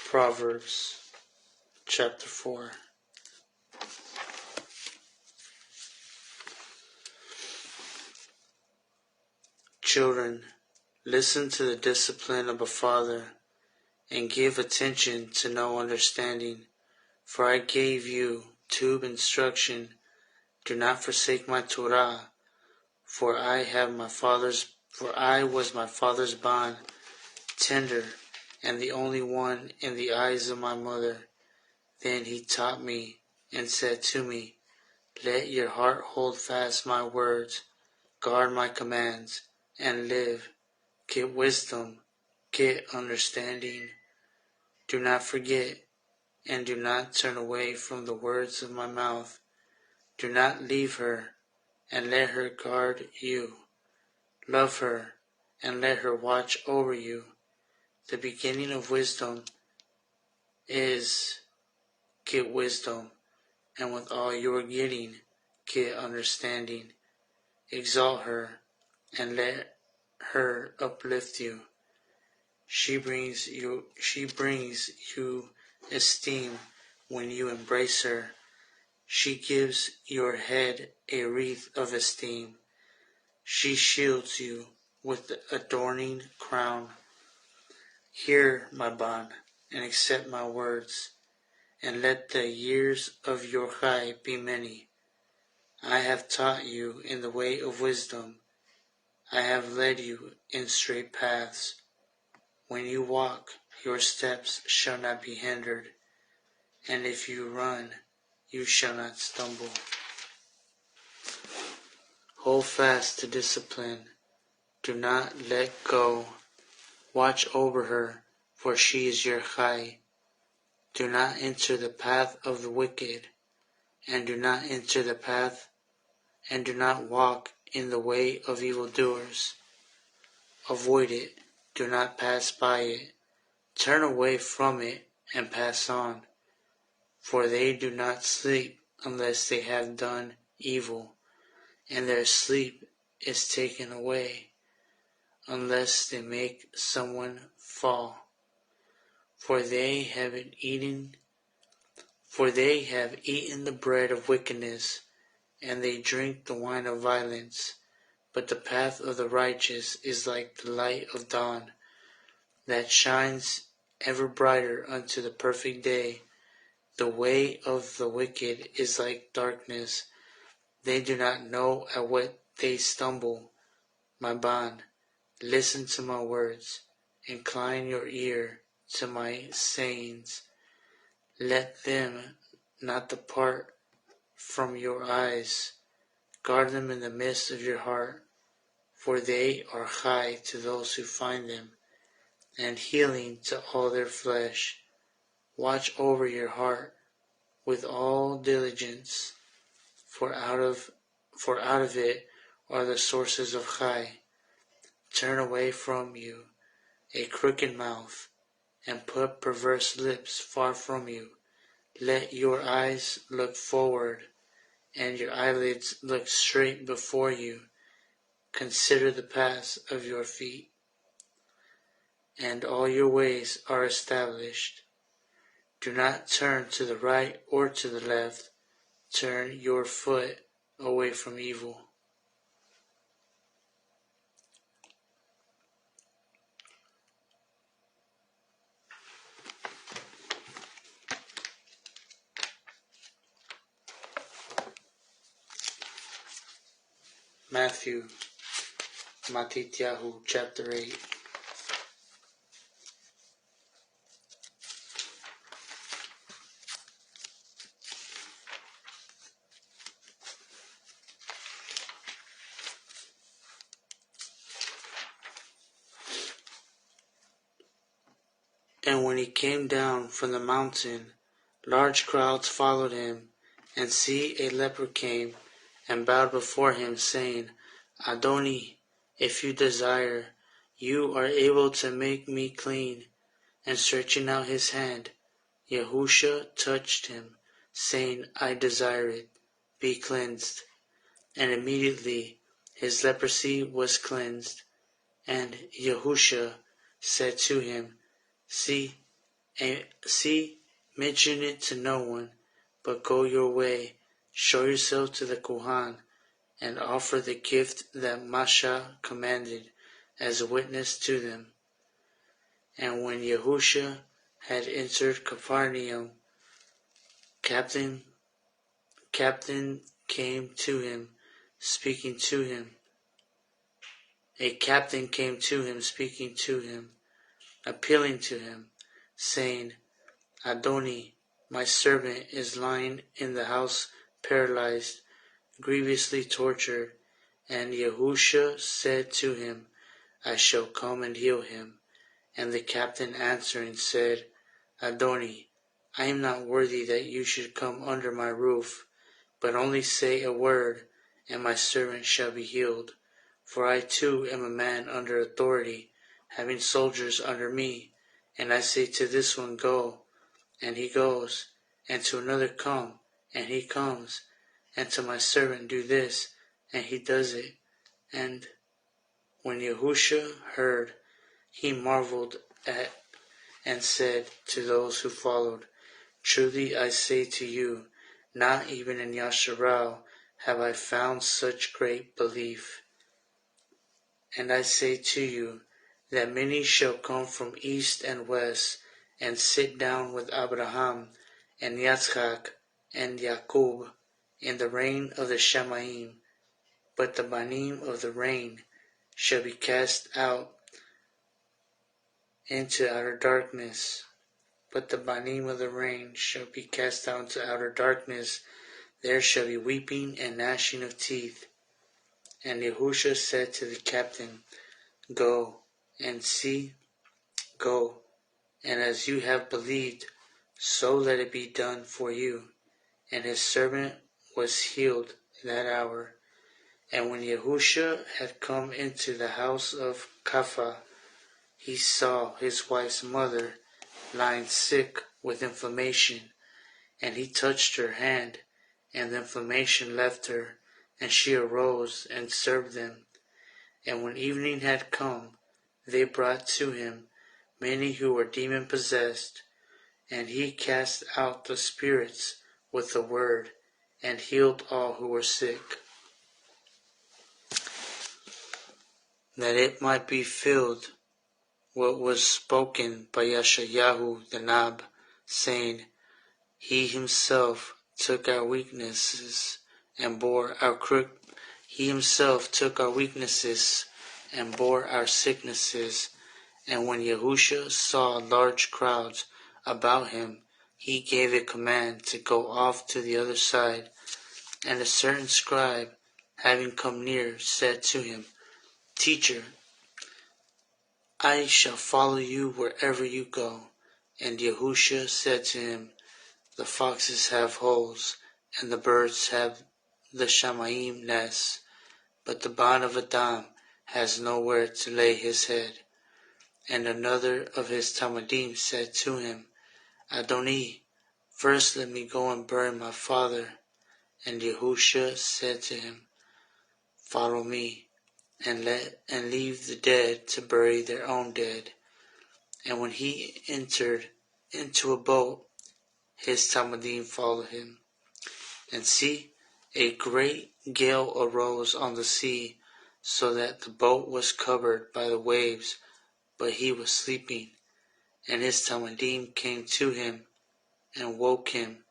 Speaker 1: Proverbs chapter 4. Children, listen to the discipline of a father, and give attention to know understanding. For I gave you tube instruction. Do not forsake my Torah, for I was my father's bond, tender, and the only one in the eyes of my mother. Then he taught me and said to me, let your heart hold fast my words, guard my commands, and live. Get wisdom, get understanding. Do not forget, and do not turn away from the words of my mouth. Do not leave her, and let her guard you. Love her, and let her watch over you. The beginning of wisdom is get wisdom, and with all you are getting, get understanding. Exalt her, and let her uplift you. She brings you esteem when you embrace her. She gives your head a wreath of esteem. She shields you with the adorning crown. Hear my bond, and accept my words, and let the years of your chai be many. I have taught you in the way of wisdom. I have led you in straight paths. When you walk, your steps shall not be hindered, and if you run, you shall not stumble. Hold fast to discipline. Do not let go. Watch over her, for she is your chai. Do not enter the path of the wicked, and do not enter the path, and do not walk in the way of evildoers. Avoid it. Do not pass by it. Turn away from it and pass on. For they do not sleep unless they have done evil, and their sleep is taken away unless they make someone fall. For they have eaten the bread of wickedness, and they drink the wine of violence. But the path of the righteous is like the light of dawn, that shines ever brighter unto the perfect day. The way of the wicked is like darkness. They do not know at what they stumble. My bond, listen to my words. Incline your ear to my sayings. Let them not depart from your eyes. Guard them in the midst of your heart, for they are high to those who find them, and healing to all their flesh. Watch over your heart with all diligence, for out of it are the sources of chai. Turn away from you a crooked mouth, and put perverse lips far from you. Let your eyes look forward, and your eyelids look straight before you. Consider the paths of your feet, and all your ways are established. Do not turn to the right or to the left. Turn your foot away from evil. Matthew, Matityahu, chapter 8. And when he came down from the mountain, large crowds followed him, and see, a leper came and bowed before him, saying, Adoni, if you desire, you are able to make me clean. And stretching out his hand, YAHUSHA touched him, saying, I desire it, be cleansed. And immediately his leprosy was cleansed. And YAHUSHA said to him, See, mention it to no one, but go your way, show yourself to the Kohan, and offer the gift that Masha commanded as a witness to them. And when YAHUSHA had entered Capernaum, captain came to him, speaking to him. A captain came to him, speaking to him, appealing to him, saying, Adoni, my servant is lying in the house paralyzed, grievously tortured. And YAHUSHA said to him, I shall come and heal him. And the captain answering said, Adoni, I am not worthy that you should come under my roof, but only say a word, and my servant shall be healed. For I too am a man under authority, having soldiers under me. And I say to this one, Go, and he goes, and to another, Come, and he comes, and to my servant do this, and he does it. And when Yahusha heard, he marveled at and said to those who followed, Truly I say to you, not even in Yashar have I found such great belief. And I say to you, that many shall come from east and west, and sit down with Abraham, and Yitzchak, and Jacob, in the reign of the Shamayim. But the banim of the reign shall be cast out into outer darkness. But the banim of the reign shall be cast out into outer darkness. There shall be weeping and gnashing of teeth. And Yahusha said to the captain, Go and see, go, and as you have believed, so let it be done for you. And his servant was healed that hour. And when Yahusha had come into the house of Caphar, he saw his wife's mother lying sick with inflammation, and he touched her hand, and the inflammation left her, and she arose and served them. And when evening had come, they brought to him many who were demon-possessed, and he cast out the spirits with the word, and healed all who were sick. That it might be filled what was spoken by Yeshayahu the Nab, saying, He himself took our weaknesses and bore our He himself took our weaknesses and bore our sicknesses. And when Yahusha saw large crowds about him, he gave a command to go off to the other side. And a certain scribe, having come near, said to him, Teacher, I shall follow you wherever you go. And Yahusha said to him, The foxes have holes, and the birds have the Shamayim nests, but the Ban of Adam has nowhere to lay his head. And another of his Talmudim said to him, Adoni, first let me go and bury my father. And Yahusha said to him, Follow me, and leave the dead to bury their own dead. And when he entered into a boat, his Talmudim followed him. And see, a great gale arose on the sea, so that the boat was covered by the waves, but he was sleeping. And his Talmudim came to him and woke him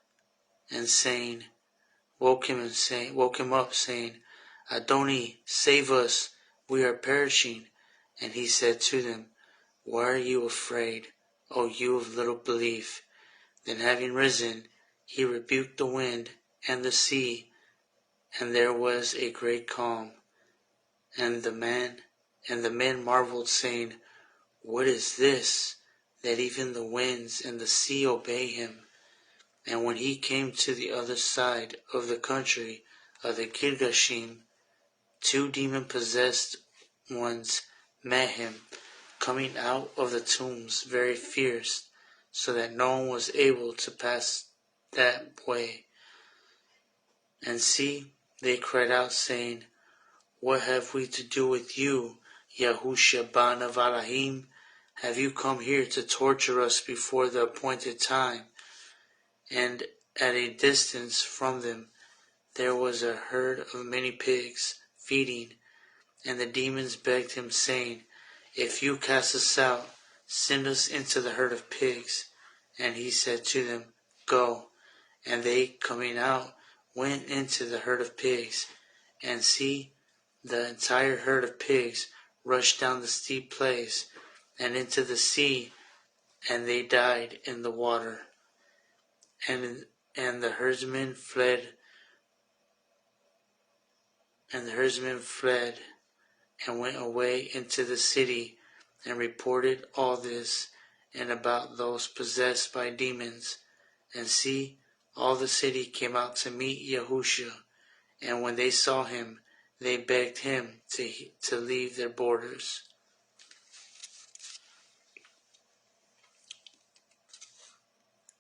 Speaker 1: up, saying, Adoni, save us, we are perishing. And he said to them, Why are you afraid, O you of little belief? Then having risen, he rebuked the wind and the sea, and there was a great calm. And the men marveled, saying, What is this, that even the winds and the sea obey him? And when he came to the other side of the country of the Girgashim, 2 demon-possessed ones met him, coming out of the tombs very fierce, so that no one was able to pass that way. And see, they cried out, saying, What have we to do with you, Yahusha ban of ALAHYM? Have you come here to torture us before the appointed time? And at a distance from them there was a herd of many pigs feeding, and the demons begged him, saying, If you cast us out, send us into the herd of pigs. And he said to them, Go. And they, coming out, went into the herd of pigs. And see, the entire herd of pigs rushed down the steep place and into the sea, and they died in the water. And the herdsmen fled, and went away into the city, and reported all this, and about those possessed by demons. And see, all the city came out to meet Yahusha, and when they saw him, they begged him to leave their borders.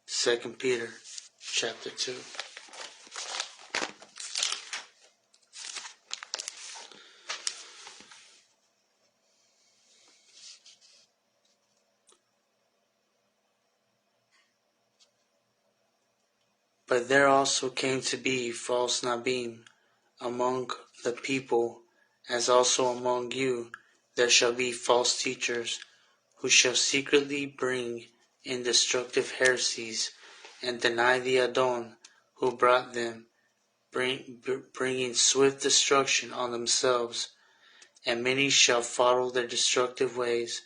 Speaker 1: 2 Peter chapter 2. But there also came to be false Nabim among the people, as also among you there shall be false teachers, who shall secretly bring in destructive heresies, and deny the Adon who brought them, bringing swift destruction on themselves. And many shall follow their destructive ways,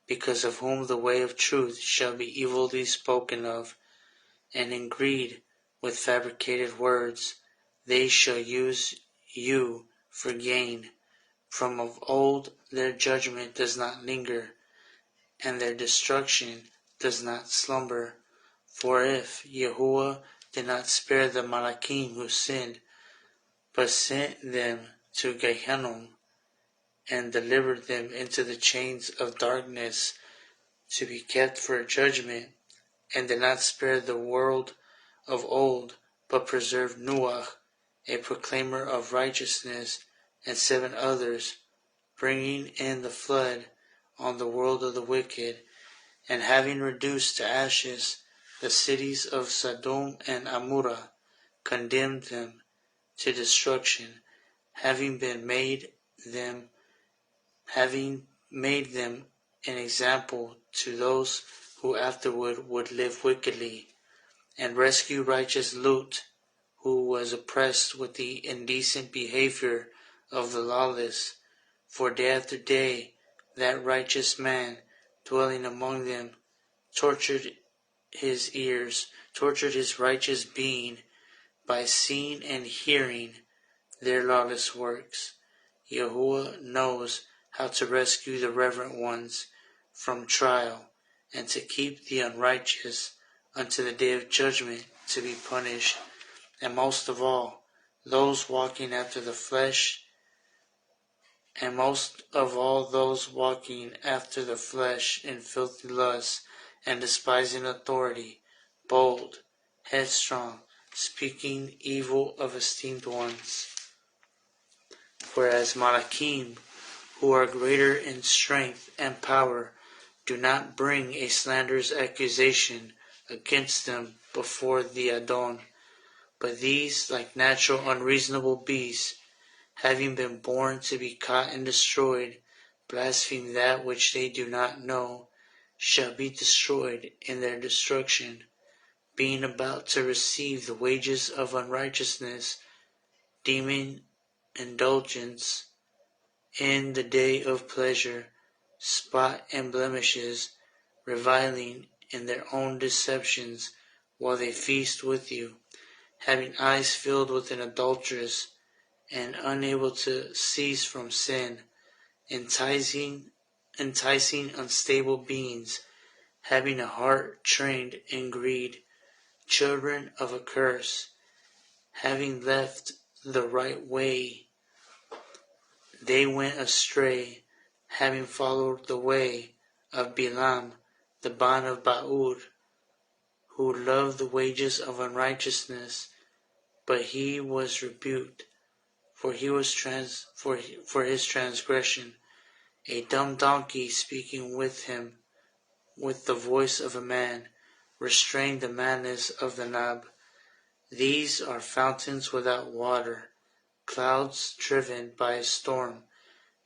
Speaker 1: because of whom the way of truth shall be evilly spoken of. And in greed, with fabricated words, they shall use you for gain. From of old their judgment does not linger, and their destruction does not slumber. For if Yahuwah did not spare the Malachim who sinned, but sent them to Gehenna, and delivered them into the chains of darkness to be kept for judgment, and did not spare the world of old, but preserved Noach, a proclaimer of righteousness, and 7 others, bringing in the flood on the world of the wicked, and having reduced to ashes the cities of Sodom and Amorah, condemned them to destruction, having made them an example to those who afterward would live wickedly, and rescue righteous Lut, who was oppressed with the indecent behavior of the lawless. For day after day that righteous man, dwelling among them, tortured his righteous being, by seeing and hearing their lawless works. Yahuwah knows how to rescue the reverent ones from trial, and to keep the unrighteous unto the day of judgment to be punished, and most of all those walking after the flesh, in filthy lusts, and despising authority, bold, headstrong, speaking evil of esteemed ones. Whereas Malachim, who are greater in strength and power, do not bring a slanderous accusation against them before the Adon, but these, like natural unreasonable beasts, having been born to be caught and destroyed, blaspheme that which they do not know, shall be destroyed in their destruction, being about to receive the wages of unrighteousness, deeming indulgence in the day of pleasure, spot and blemishes, reviling in their own deceptions while they feast with you, having eyes filled with an adulteress, and unable to cease from sin, enticing unstable beings, having a heart trained in greed, children of a curse, having left the right way, they went astray, having followed the way of Bilam, the bond of Ba'ur, who loved the wages of unrighteousness, but he was rebuked for his transgression. A dumb donkey speaking with him with the voice of a man restrained the madness of the Nab. These are fountains without water, clouds driven by a storm,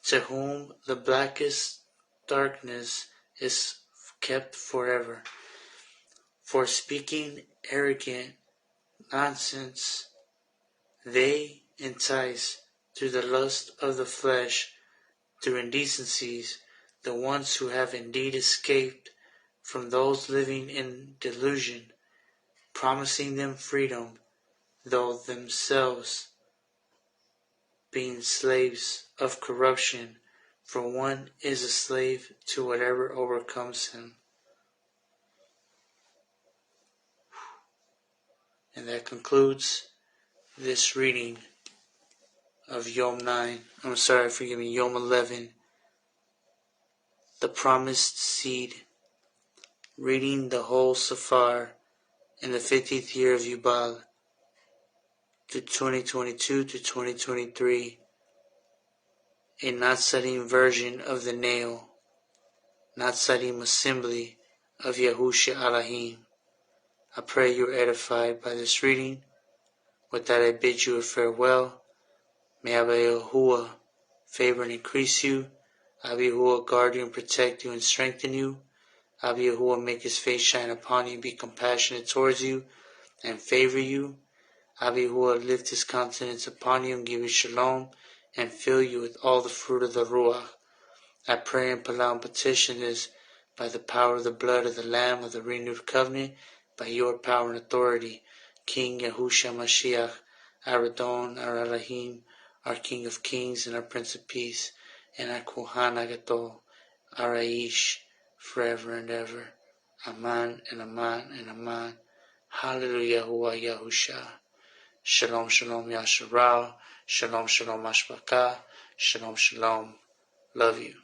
Speaker 1: to whom the blackest darkness is kept forever. For speaking arrogant nonsense, they entice through the lust of the flesh, through indecencies, the ones who have indeed escaped from those living in delusion, promising them freedom, though themselves being slaves of corruption, for one is a slave to whatever overcomes him. And that concludes this reading of Yom 11, the promised seed, reading the whole Caphar in the 50th year of Yubal, to 2022 to 2023, a Natsraym version of the N.A.Y.AL-Natsarym assembly of YAHUSHA ALAHYM. I pray you are edified by this reading. With that, I bid you a farewell. May Abba Yahuwah favor and increase you. Abba Yahuwah guard you and protect you and strengthen you. Abba Yahuwah make his face shine upon you and be compassionate towards you and favor you. Abba Yahuwah lift his countenance upon you and give you shalom and fill you with all the fruit of the Ruach. I pray and plow and petition this by the power of the blood of the Lamb of the renewed covenant, by your power and authority, King YAHUSHA Mashiach, our Adon, our ALAHYM, our King of Kings and our Prince of Peace, and our Kohan Agadol, our Aish, forever and ever. Aman and Aman and Aman. Hallelujah, Yahusha. Shalom, shalom, Yashar Ch.14. Shalom, shalom, Ashbaka. Shalom, shalom. Love you.